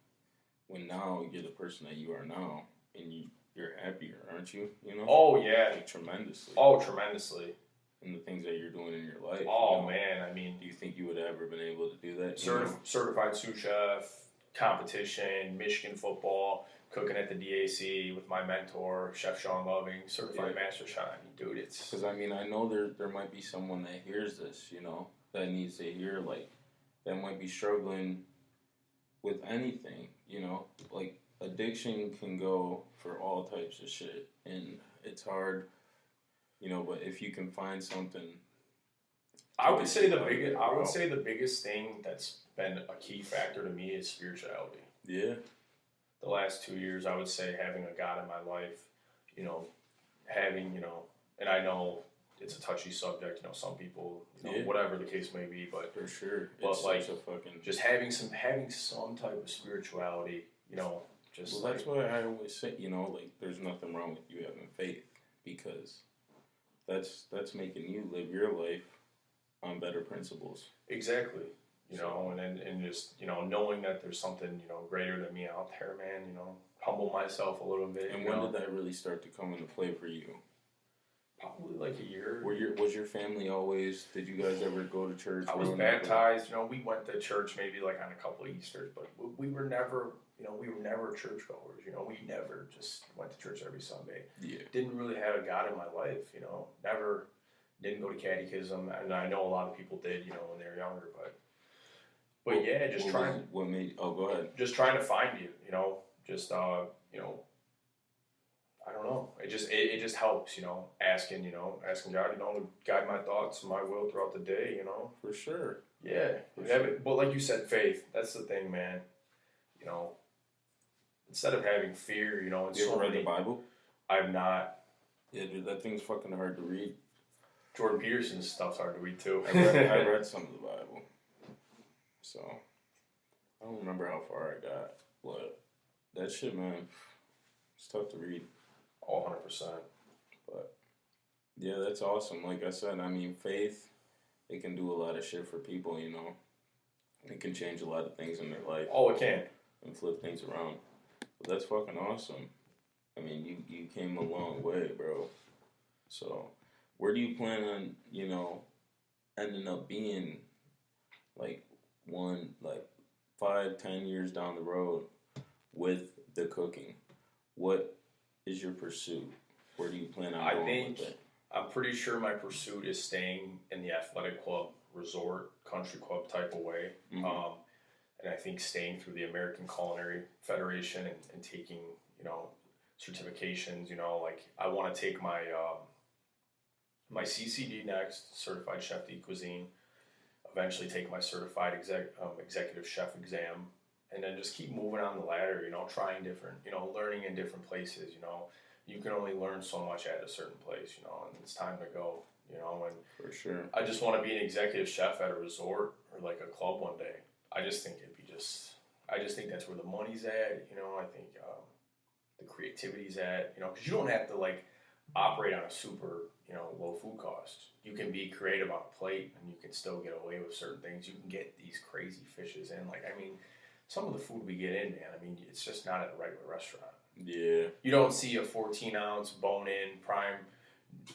When now you're the person that you are now, and you're happier, aren't you? You know? Oh, yeah. Like, tremendously. Oh, tremendously. And the things that you're doing in your life. Oh, you know? man, I mean. Do you think you would have ever been able to do that? Certified sous chef, competition, Michigan football, cooking at the DAC with my mentor, Chef Sean Loving, certified master chef. I mean, dude, it's... Because, I mean, I know there might be someone that hears this, you know, that needs to hear, like, that might be struggling with anything, you know? Like, addiction can go for all types of shit, and it's hard, you know, but if you can find something... I would say the biggest thing that's been a key factor to me is spirituality. Yeah. The last 2 years, I would say having a God in my life, you know, having, you know, and I know it's a touchy subject, you know, some people, you know, whatever the case may be, but for sure, but it's like such a fucking... just having some type of spirituality, you know, just well, that's why I always say, you know, like, there's nothing wrong with you having faith, because that's making you live your life on better principles. Exactly. You know, and just, you know, knowing that there's something, you know, greater than me out there, man, you know, humble myself a little bit. And when did that really start to come into play for you? Probably like a year. Was your family always, did you guys ever go to church? I was baptized, you know, we went to church maybe like on a couple of Easters, but we were never, you know, churchgoers, you know, we never just went to church every Sunday. Yeah. Didn't really have a God in my life, you know, never, didn't go to catechism, and I know a lot of people did, you know, when they were younger, but yeah, just trying. What made? Oh, go ahead. Just trying to find you, you know. Just you know. I don't know. It just helps, you know. Asking God, you know, to guide my thoughts, my will throughout the day, you know. For sure. Yeah. But like you said, faith. That's the thing, man. You know. Instead of having fear, you know. It's you ever read the Bible? I've not. Yeah, dude, that thing's fucking hard to read. Jordan Peterson's stuff's hard to read too. I read some of the Bible. So, I don't remember how far I got, but that shit, man, it's tough to read. Oh, 100%. But, yeah, that's awesome. Like I said, I mean, faith, it can do a lot of shit for people, you know. It can change a lot of things in their life. Oh, it can. And flip things around. But that's fucking awesome. I mean, you came a long way, bro. So, where do you plan on, you know, ending up being, like, 5-10 years down the road with the cooking? What is your pursuit? Where do you plan on going with it? I'm pretty sure my pursuit is staying in the athletic club, resort, country club type of way. Mm-hmm. And I think staying through the American Culinary Federation and taking, you know, certifications, you know, like I want to take my my CCD next, Certified Chef de Cuisine, eventually take my certified executive chef exam, and then just keep moving on the ladder, you know, trying different, you know, learning in different places, you know. You can only learn so much at a certain place, you know, and it's time to go, you know. And for sure, I just want to be an executive chef at a resort or like a club one day. I just think I just think that's where the money's at, you know. I think the creativity's at, you know, because you don't have to like operate on a super, you know, low food cost. You can be creative on a plate and you can still get away with certain things. You can get these crazy fishes in. Like, I mean, some of the food we get in, man, I mean, it's just not at a regular restaurant. Yeah. You don't see a 14-ounce bone-in prime,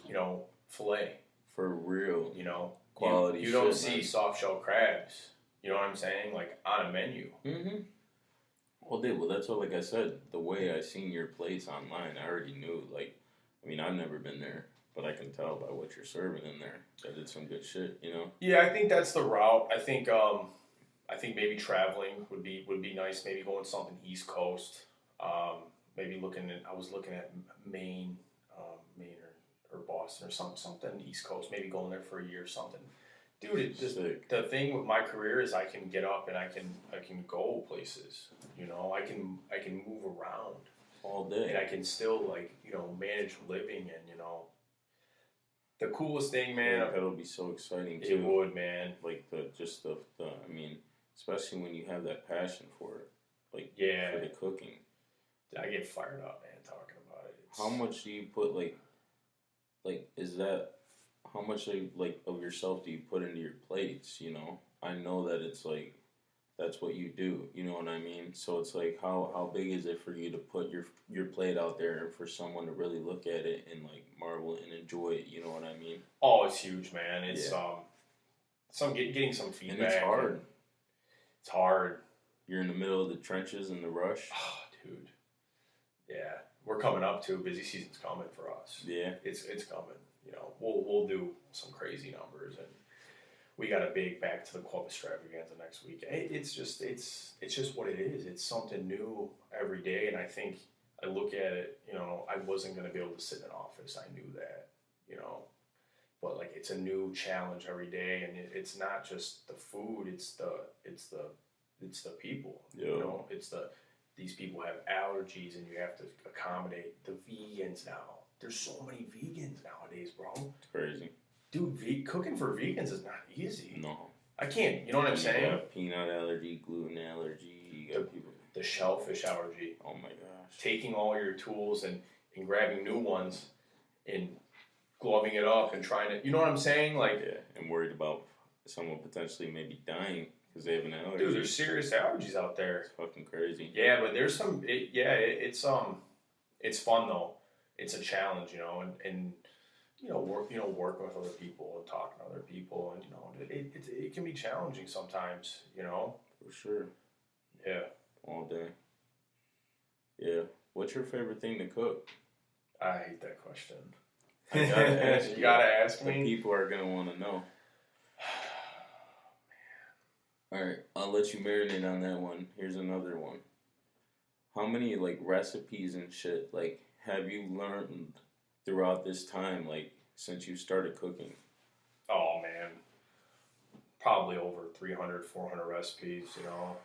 you know, filet. For real. You know, quality you don't see soft shell crabs. You know what I'm saying? Like, on a menu. Mm-hmm. Well, that's what, like I said, the way I seen your plates online, I already knew, like, I mean, I've never been there, but I can tell by what you're serving in there that it's some good shit, you know? Yeah, I think that's the route. I think maybe traveling would be nice. Maybe going something East Coast. Maybe I was looking at Maine or Boston or something East Coast. Maybe going there for a year or something. Dude, the thing with my career is I can get up and I can go places. You know, I can move around all day, and I can still, like, you know, manage living. And, you know, the coolest thing, man. Yeah, that'll be so exciting too. It would, man. Like the I mean, especially when you have that passion for it, like for the cooking. I get fired up, man, talking about it. How much do you put is that how much of yourself do you put into your plates? You know, I know that it's like that's what you do. You know what I mean? So it's like how big is it for you to put your plate out there and for someone to really look at it and like marvel and enjoy it? You know what I mean? Oh, it's huge, man. It's getting some feedback. And it's hard. It's hard. You're in the middle of the trenches and the rush. Oh, dude. Yeah, we're coming up to busy season's coming for us. Yeah, it's coming. You know, we'll do some crazy numbers, and we got a big back to the club extravaganza next week. It's just what it is. It's something new every day, and I think I look at it. You know, I wasn't going to be able to sit in an office. I knew that. You know, but like it's a new challenge every day, and it's not just the food. It's the people. Yeah. You know, these people have allergies, and you have to accommodate the vegans now. There's so many vegans nowadays, bro. It's crazy. Dude, cooking for vegans is not easy. No. I can't, you know what I'm saying? You got peanut allergy, gluten allergy, you got people. The shellfish allergy. Oh my gosh. Taking all your tools and grabbing new ones and gloving it up and trying to, you know what I'm saying? Like, yeah, and worried about someone potentially maybe dying because they have an allergy. Dude, there's serious allergies out there. It's fucking crazy. Yeah, but there's some, it's fun though. It's a challenge, you know, and working with other people and talking to other people, and you know, it can be challenging sometimes, you know. For sure. Yeah. All day. Yeah. What's your favorite thing to cook? I hate that question. I gotta ask you. You gotta ask me. The people are gonna want to know. All right, I'll let you marinate on that one. Here's another one. How many like recipes and shit like have you learned throughout this time, like since you started cooking? Oh man, probably over 300, 400 recipes. You know.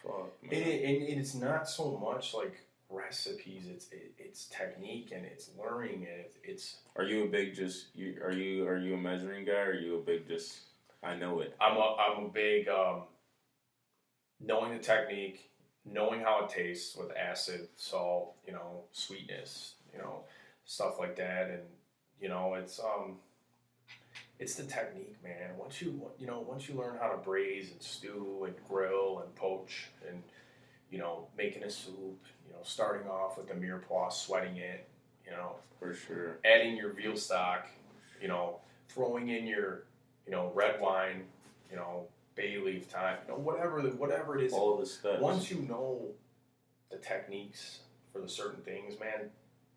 Fuck, man. And it's not so much like recipes. It's technique and it's learning and it's. Are you a big are you a measuring guy or are you a big just I know it? I'm a big knowing the technique, knowing how it tastes with acid, salt, you know, sweetness, you know, stuff like that, and you know, it's the technique, man. Once you learn how to braise and stew and grill and poach and, you know, making a soup, you know, starting off with the mirepoix, sweating it, you know. For sure. Adding your veal stock, you know, throwing in your, you know, red wine, you know, bay leaf, thyme, you know, whatever it is. All the steps. Once you know the techniques for the certain things, man,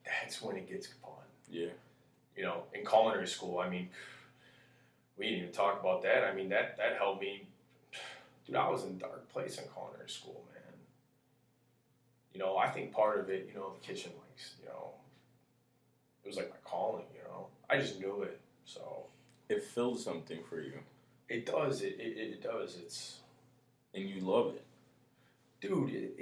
that's when it gets fun. Yeah. You know, in culinary school, I mean, we didn't even talk about that. I mean, that helped me. Dude, I was in a dark place in culinary school, man. You know, I think part of it, you know, the kitchen, like, you know, it was like my calling, you know. I just knew it, so. It filled something for you. It does. It does. It's. And you love it. Dude,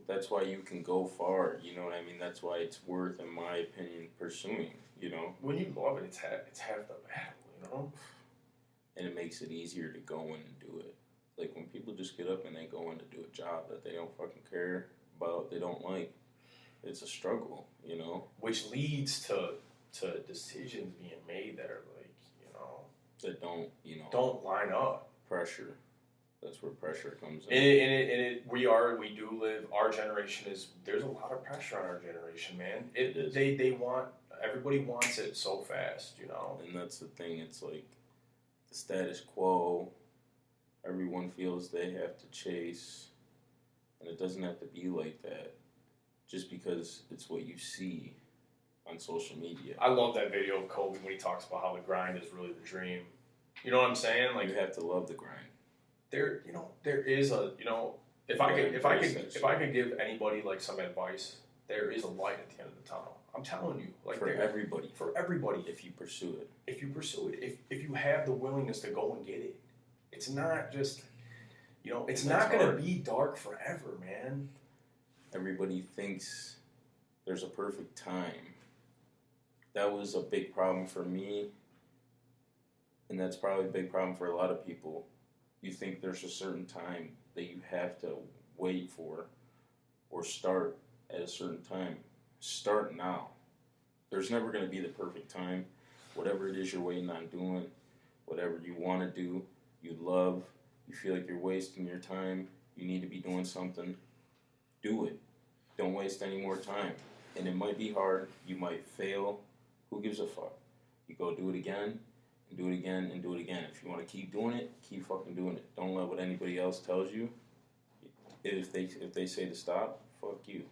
that's why you can go far, you know what I mean? That's why it's worth, in my opinion, pursuing, you know? When you love it, it's half the battle, you know? And it makes it easier to go in and do it. Like, when people just get up and they go in to do a job that they don't fucking care about, they don't like, it's a struggle, you know? Which leads to decisions being made that are like, you know... That don't, you know... Don't line up. Pressure. That's where pressure comes in. We do live, our generation there's a lot of pressure on our generation, man. It is. Everybody wants it so fast, you know? And that's the thing, it's like, the status quo, everyone feels they have to chase, and it doesn't have to be like that, just because it's what you see on social media. I love that video of Kobe when he talks about how the grind is really the dream. You know what I'm saying? Like, you have to love the grind. There is a, you know, if I could give anybody like some advice, there is a light at the end of the tunnel. I'm telling you, like for everybody, if you pursue it, if you have the willingness to go and get it, it's not just, you know, it's not going to be dark forever, man. Everybody thinks there's a perfect time. That was a big problem for me, and that's probably a big problem for a lot of people. You think there's a certain time that you have to wait for or start at a certain time. Start now. there's never going to be the perfect time. Whatever it is you're waiting on doing, whatever you want to do, you love, you feel like you're wasting your time, you need to be doing something, do it. Don't waste any more time. And it might be hard, you might fail, who gives a fuck? You go do it again, and do it again, and do it again. If you want to keep doing it, keep fucking doing it. Don't let what anybody else tells you. If they say to stop, fuck you.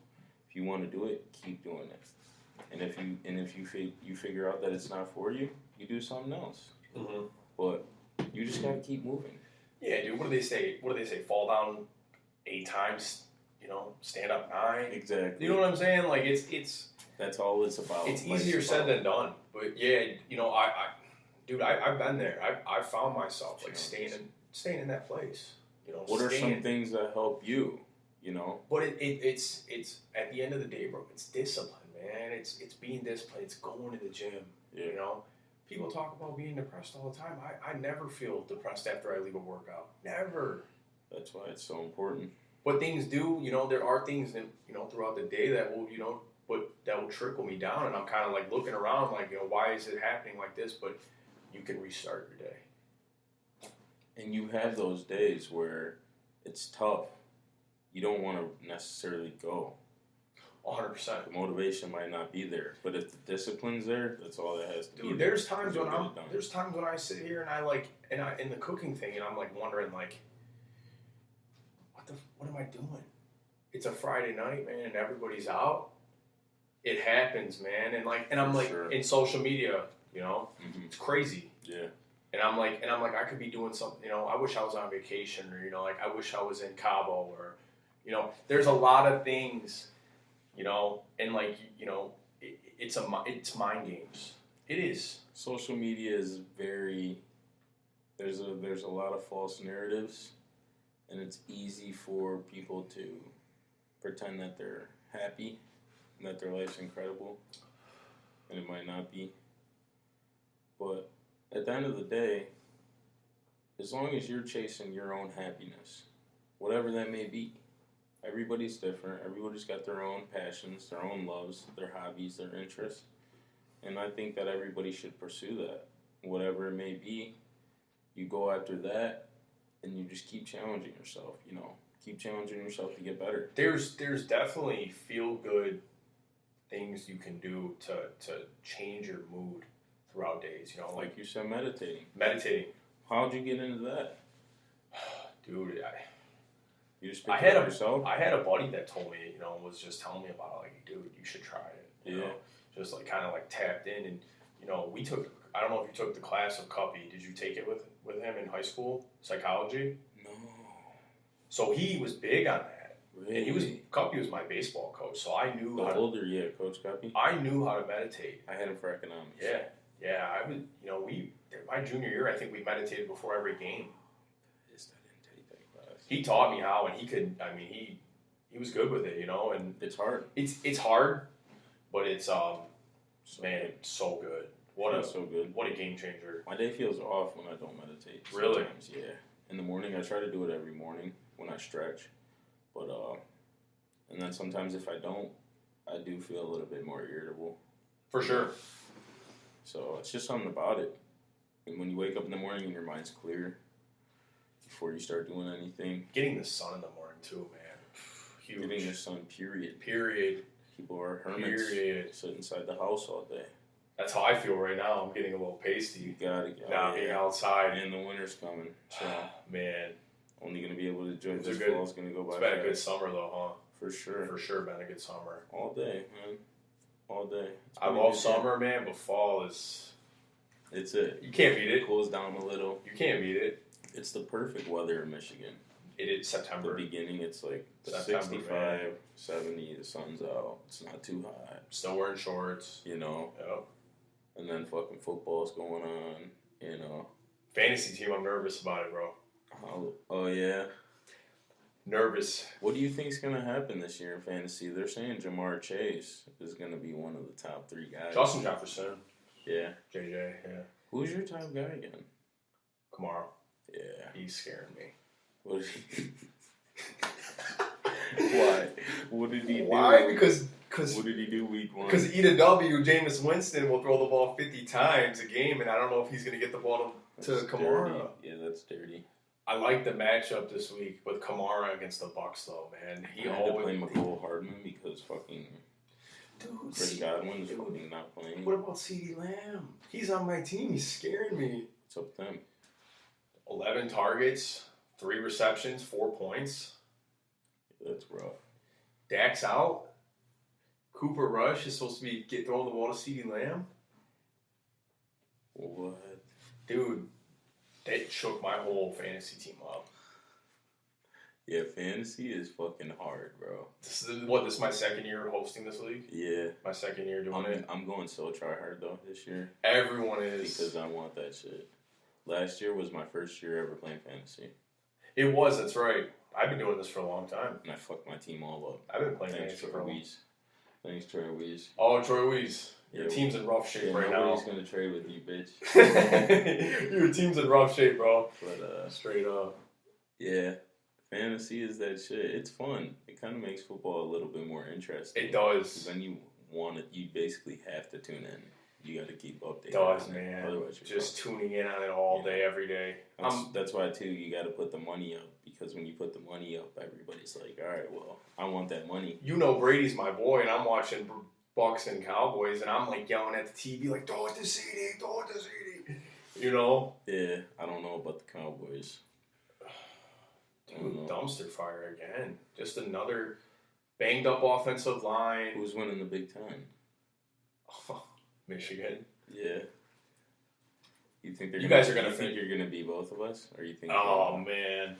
If you want to do it, keep doing it. And if you figure out that it's not for you, you do something else. Mm-hmm. But you just gotta keep moving. Yeah, dude. What do they say? Fall down 8 times. Stand up 9. Exactly. You know what I'm saying? Like it's. That's all it's about. It's easier said than done. But yeah, I've been there. I found myself like staying in that place. What are some things that help you? But it's at the end of the day, bro. It's discipline, man. It's being disciplined. It's going to the gym. Yeah. People talk about being depressed all the time. I never feel depressed after I leave a workout. Never. That's why it's so important. But things do. There are things that throughout the day that will that will trickle me down, and I'm kind of like looking around, like why is it happening like this? But you can restart your day. And you have those days where it's tough. You don't want to necessarily go. 100%. The motivation might not be there, but if the discipline's there, that's all that has to be. Dude, there's times when I sit here and I in the cooking thing, and I'm like wondering like, what am I doing? It's a Friday night, man, and everybody's out. It happens, man, and I'm like in social media, it's crazy. Yeah. And I'm like, I could be doing something, I wish I was on vacation, or, I wish I was in Cabo, or, there's a lot of things, and it's mind games. It is. Social media is there's a lot of false narratives, and it's easy for people to pretend that they're happy and that their life's incredible, and it might not be. But at the end of the day, as long as you're chasing your own happiness, whatever that may be, everybody's different. Everybody's got their own passions, their own loves, their hobbies, their interests. And I think that everybody should pursue that. Whatever it may be, you go after that, and you just keep challenging yourself, Keep challenging yourself to get better. There's definitely feel-good things you can do to change your mood throughout days, Like you said, meditating. How'd you get into that? Dude, you just picked it up yourself? I had a buddy that told me, was just telling me about it, like, dude, you should try it. You know? Just like kind of like tapped in, and we took. I don't know if you took the class of Cuppy. Did you take it with him in high school? Psychology? No. So he was big on that. Really? And Cuppy was my baseball coach, so I knew Coach Cuppy? I knew how to meditate. I had him for economics. Yeah. I would. My junior year, I think we meditated before every game. I didn't take that class. He taught me how, and he could. I mean, he was good with it, and it's hard. It's hard, but it's man, it's so good. What a game changer. My day feels off when I don't meditate. Really? Yeah. In the morning, I try to do it every morning when I stretch, but and then sometimes if I don't, I do feel a little bit more irritable. For sure. So it's just something about it. And when you wake up in the morning and your mind's clear before you start doing anything. Getting the sun in the morning too, man. Huge. Getting the sun, period. People are hermits. Sit inside the house all day. That's how I feel right now. I'm getting a little pasty. You gotta get out. Being outside. And the winter's coming. So man. Only gonna be able to enjoy this fall's gonna go by. It's been a good summer though, huh? For sure. For sure been a good summer. All day, man. All day. I love summer, man, but fall is... It's it. You can't beat it. It cools down a little. You can't beat it. It's the perfect weather in Michigan. It is September. The beginning, it's like September, 65, man. 70, the sun's out. It's not too hot. Still wearing shorts. Yep. And then fucking football's going on, Fantasy team, I'm nervous about it, bro. Oh, yeah? Nervous. What do you think's going to happen this year in fantasy? They're saying Jamar Chase is going to be one of the top 3 guys. Justin Jefferson. Yeah. JJ, yeah. Who's your top guy again? Kamara. Yeah. He's scaring me. What is he... Why? What did he do? Why? Because What did he do week 1? Because eat a W, Jameis Winston will throw the ball 50 times a game, and I don't know if he's going to get the ball to Kamara. Dirty. Yeah, that's dirty. I like the matchup this week with Kamara against the Bucs, though, man. He had to play McCole Hardman because fucking Chris Godwin's fucking not playing. What about CeeDee Lamb? He's on my team. He's scaring me. What's up with them? 11 targets, 3 receptions, 4 points. That's rough. Dak's out. Cooper Rush is supposed to be throwing the ball to CeeDee Lamb. What? Dude, that shook my whole fantasy team up. Yeah, fantasy is fucking hard, bro. This is my second year hosting this league? Yeah. My second year doing it. I'm going so try hard, though, this year. Everyone is. Because I want that shit. Last year was my first year ever playing fantasy. It was, that's right. I've been doing this for a long time. And I fucked my team all up. I've been playing fantasy for a while. Thanks, Troy Weeze. Oh, Troy Weeze. Your team's in rough shape right now. Nobody's going to trade with you, bitch. Your team's in rough shape, bro. But, straight up. Yeah. Fantasy is that shit. It's fun. It kind of makes football a little bit more interesting. It does. Then you basically have to tune in. You got to keep updated. It does, man. Otherwise, you're just tuning in on it all day, every day. That's why, too, you got to put the money up. Because when you put the money up, everybody's like, all right, well, I want that money. You know Brady's my boy, and I'm watching Bucks and Cowboys, and I'm like yelling at the TV, like, throw it to CD, throw it to CD. You know? Yeah, I don't know about the Cowboys. Dude, dumpster fire again. Just another banged up offensive line. Who's winning the Big Ten? Michigan. Yeah. You think you guys are gonna think you're gonna be both of us, or you think? Oh man.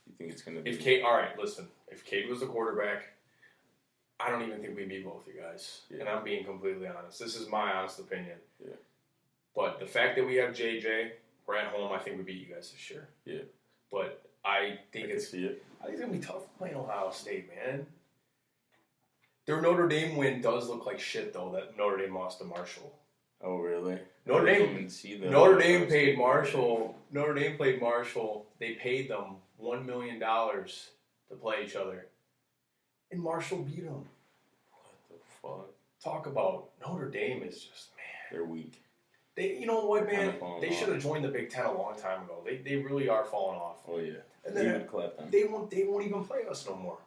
You think it's gonna be? If Cade, all right, listen. If Cade was the quarterback, I don't even think we beat both you guys. Yeah. And I'm being completely honest. This is my honest opinion. Yeah. But the fact that we have JJ, we're at home. I think we beat you guys this year. Yeah. But I think it's gonna be tough playing Ohio State, man. Their Notre Dame win does look like shit, though. That Notre Dame lost to Marshall. Oh really? Notre Dame paid Marshall. Notre Dame played Marshall. They paid them $1 million to play each other, and Marshall beat them. What the fuck? Talk about Notre Dame is just, man. They're weak. You know what, man? They should have joined the Big Ten a long time ago. They really are falling off. Oh yeah. And then they won't even play us no more.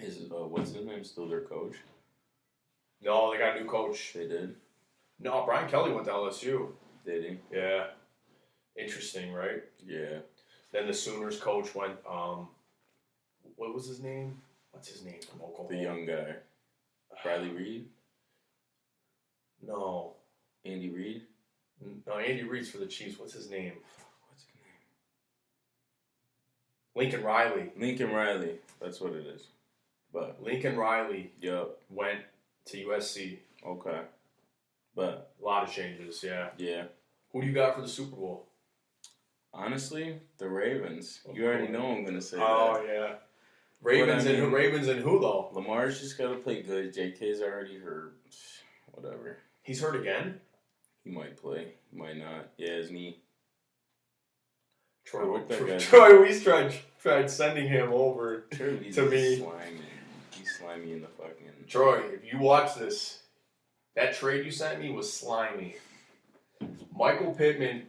Is what's his name still their coach? No, they got a new coach. They did? No, Brian Kelly went to LSU. Did he? Yeah. Interesting, right? Yeah. Then the Sooners coach went, what was his name? What's his name from Oklahoma? The young guy. Riley Reed? No. Andy Reid? No, Andy Reid's for the Chiefs. What's his name? Lincoln Riley. Lincoln Riley. That's what it is. But Lincoln Riley went to USC. Okay. But a lot of changes, yeah. Yeah. Who do you got for the Super Bowl? Honestly, the Ravens. You already know I'm gonna say that. Oh yeah. Ravens and who though? Lamar's just gotta play good. JK's already hurt. Whatever. He's hurt again? He might play. He might not. Yeah, his knee. Troy Weeze tried sending him over to me. He's slimy in the fucking... Troy, if you watch this, that trade you sent me was slimy. Michael Pittman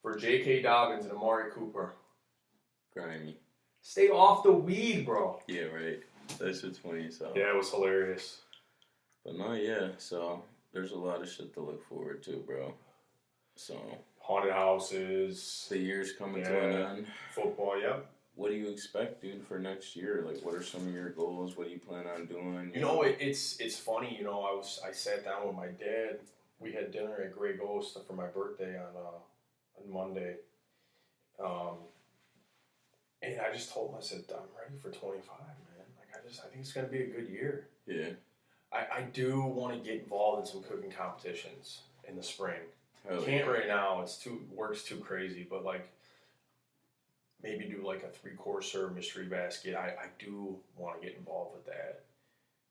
for J.K. Dobbins and Amari Cooper. Grimy. Stay off the weed, bro. Yeah, right. That shit's funny, so... Yeah, it was hilarious. But no, yeah, so there's a lot of shit to look forward to, bro. So... Haunted houses. The year's coming to an end. Football, yep. What do you expect, dude, for next year? Like, what are some of your goals? What do you plan on doing? You know, it's funny. You know, I sat down with my dad. We had dinner at Grey Ghost for my birthday on Monday. And I just told him, I said, I'm ready for 25, man. Like, I think it's gonna be a good year. Yeah. I do want to get involved in some cooking competitions in the spring. Can't right now. Work's too crazy, but like maybe do like a 3-course serve mystery basket. I do want to get involved with that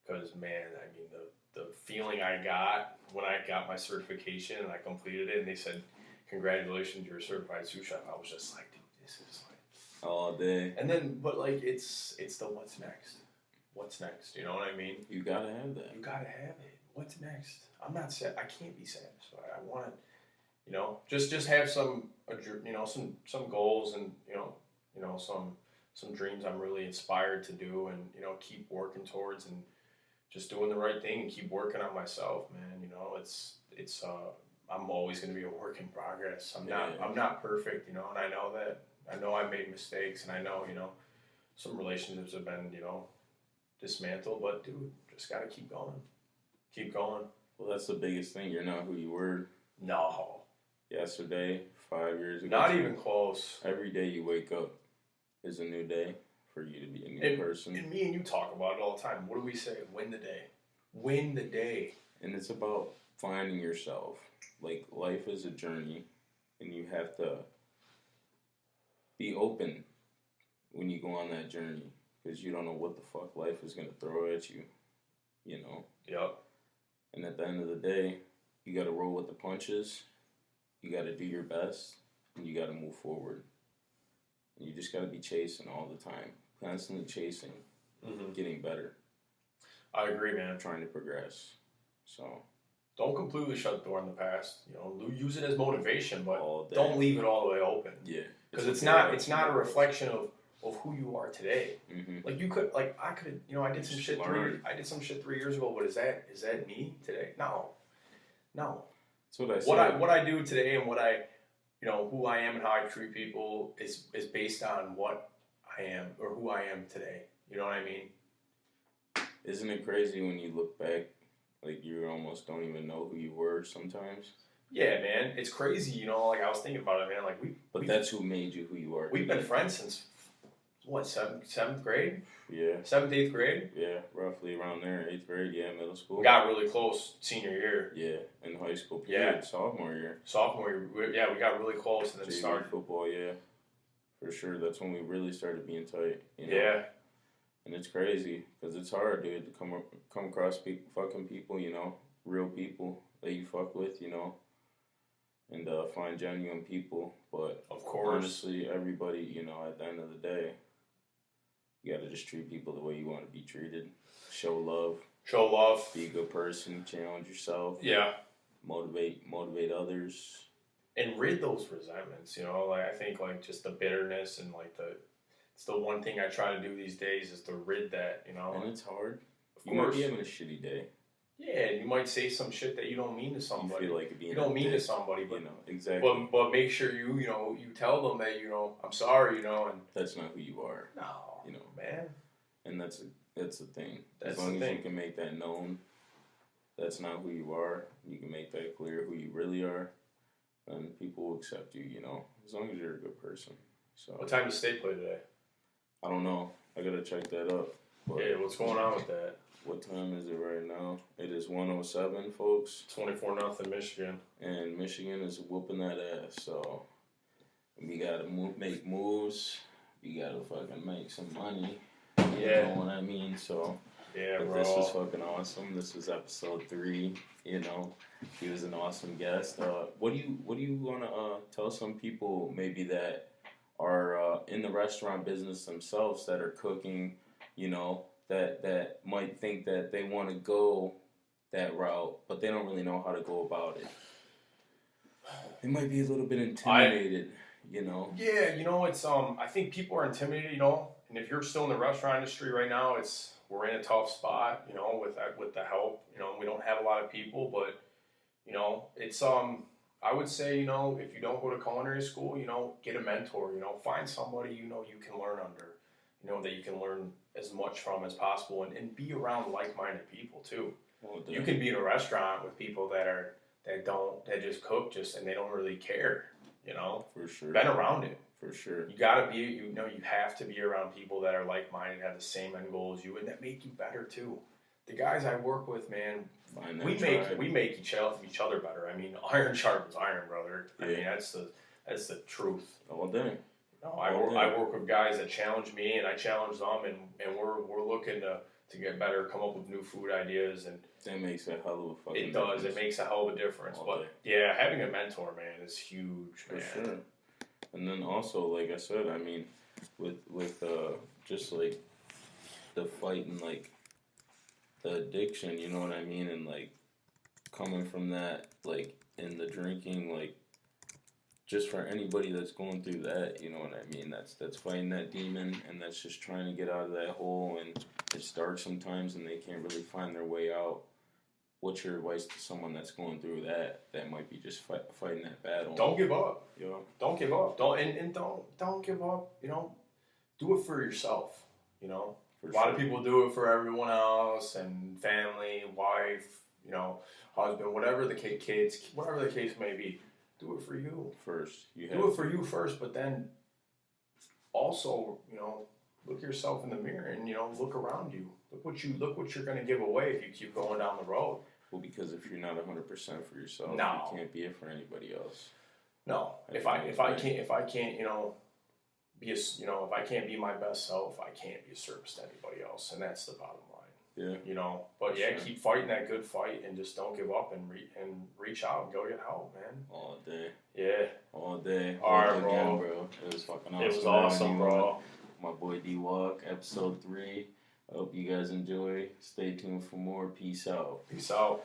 because man, I mean the feeling I got when I got my certification and I completed it, and they said congratulations, you're a certified sous chef. I was just like, dude, this is like all day. And then, but like it's the what's next. what's next? You know what I mean? You gotta have that. You gotta have it. What's next? I'm not sad. I can't be satisfied. I want to, you know, just have some, you know, some goals and you know, some dreams I'm really inspired to do, and you know, keep working towards, and just doing the right thing and keep working on myself, man. You know, it's I'm always going to be a work in progress. I'm not perfect, you know, and I know that. I know I made mistakes, and I know, you know, some relationships have been, you know, dismantled, but dude, just got to keep going. Keep going. Well, that's the biggest thing. You're not who you were No. yesterday, 5 years ago. Not even close. Every day you wake up is a new day for you to be a new person. And me and you talk about it all the time. What do we say? Win the day. Win the day. And it's about finding yourself. Like, life is a journey, and you have to be open when you go on that journey, because you don't know what the fuck life is going to throw at you, you know? Yep. And at the end of the day, you got to roll with the punches, you got to do your best, and you got to move forward. And you just got to be chasing all the time, constantly chasing, getting better. I agree, man. Trying to progress. So don't completely shut the door on the past. You know, use it as motivation, but all day. Don't leave it all the way open. Yeah, because it's not a reflection of who you are today. Like I could, you know, I did some shit 3 years ago, but is that me today? No. That's what I said. What I do today and what I, you know, who I am and how I treat people is based on what I am or who I am today. You know what I mean? Isn't it crazy when you look back, like you almost don't even know who you were sometimes? Yeah, man, it's crazy. You know, like I was thinking about it, man. Like that's who made you who you are. We've been friends since what, seventh grade? Yeah. 7th, 8th grade? Yeah, roughly around there. 8th grade, yeah, middle school. We got really close senior year. Yeah, in high school period, sophomore year. We got really close and then started football, yeah. For sure, that's when we really started being tight. You know? Yeah. And it's crazy, because it's hard, dude, to come across fucking people, you know, real people that you fuck with, you know, and find genuine people. But of course, honestly, everybody, you know, at the end of the day, you got to just treat people the way you want to be treated. Show love. Be a good person. Challenge yourself. Yeah. Motivate others. And rid those resentments, you know. Like, I think, like, just the bitterness and, like, it's the one thing I try to do these days is to rid that, you know. And it's hard. Of course. Might be having a shitty day. Yeah, you might say some shit that you don't mean to somebody. You feel like you don't mean to somebody, but, you know, exactly. But make sure you tell them that, you know, I'm sorry, you know, and that's not who you are. No, you know, man. And that's the thing. As long as you can make that known, that's not who you are. You can make that clear who you really are, and people will accept you. You know, as long as you're a good person. So. What time does State play today? I don't know. I gotta check that up. But yeah, what's going on with that? What time is it right now? It is 1:07, folks. 24-0 Michigan. And Michigan is whooping that ass. So we gotta make moves. We gotta fucking make some money. Yeah. You know what I mean? So yeah, but bro. This is fucking awesome. This is episode 3. You know, he was an awesome guest. What do you wanna tell some people maybe that are in the restaurant business themselves that are cooking? You know, that might think that they want to go that route, but they don't really know how to go about it. They might be a little bit intimidated, you know. Yeah, you know, it's I think people are intimidated, you know, and if you're still in the restaurant industry right now, we're in a tough spot, you know, with the help, you know, we don't have a lot of people, but you know, it's I would say, you know, if you don't go to culinary school, you know, get a mentor, you know, find somebody you know you can learn under, you know, that you can learn as much from as possible, and be around like-minded people too. Well, you can be in a restaurant with people that just cook and they don't really care, you know. For sure. Been around it. For sure. You gotta be, you know, you have to be around people that are like-minded, have the same end goal as you, and that make you better too. The guys I work with, man, we make each other better. I mean, iron sharpens iron, brother. I mean, that's the truth. All day. No, I work with guys that challenge me, and I challenge them, and we're looking to get better, come up with new food ideas, and that makes a hell of a fucking difference. It makes a hell of a difference. But yeah, having a mentor, man, is huge, man. For sure. And then also, like I said, I mean, with just like the fight and like the addiction, you know what I mean, and like coming from that, like in the drinking, like just for anybody that's going through that, you know what I mean, that's fighting that demon, and that's just trying to get out of that hole, and it's dark sometimes, and they can't really find their way out. What's your advice to someone that's going through that might be just fighting that battle? Don't give up. You know? Don't give up. Don't give up. You know, do it for yourself. You know, For a lot sure. of people do it for everyone else and family, wife, you know, husband, whatever the kids, whatever the case may be. Do it for you First, you have do it for you first, but then also, you know, look yourself in the mirror and, you know, look around you. Look what you're going to give away if you keep going down the road. Well, because if you're not 100% for yourself, No. you can't be it for anybody else. No, if I can't, you know, if I can't be my best self, I can't be a service to anybody else, and that's the bottom line. Yeah. You know, but yeah, Sure. keep fighting that good fight and just don't give up and reach out and go get help, man. All day. Yeah. All day. All right, Again, bro. It was fucking awesome. It was having awesome, you bro. on. My boy D-Walk, episode 3. I hope you guys enjoy. Stay tuned for more. Peace out. Peace out.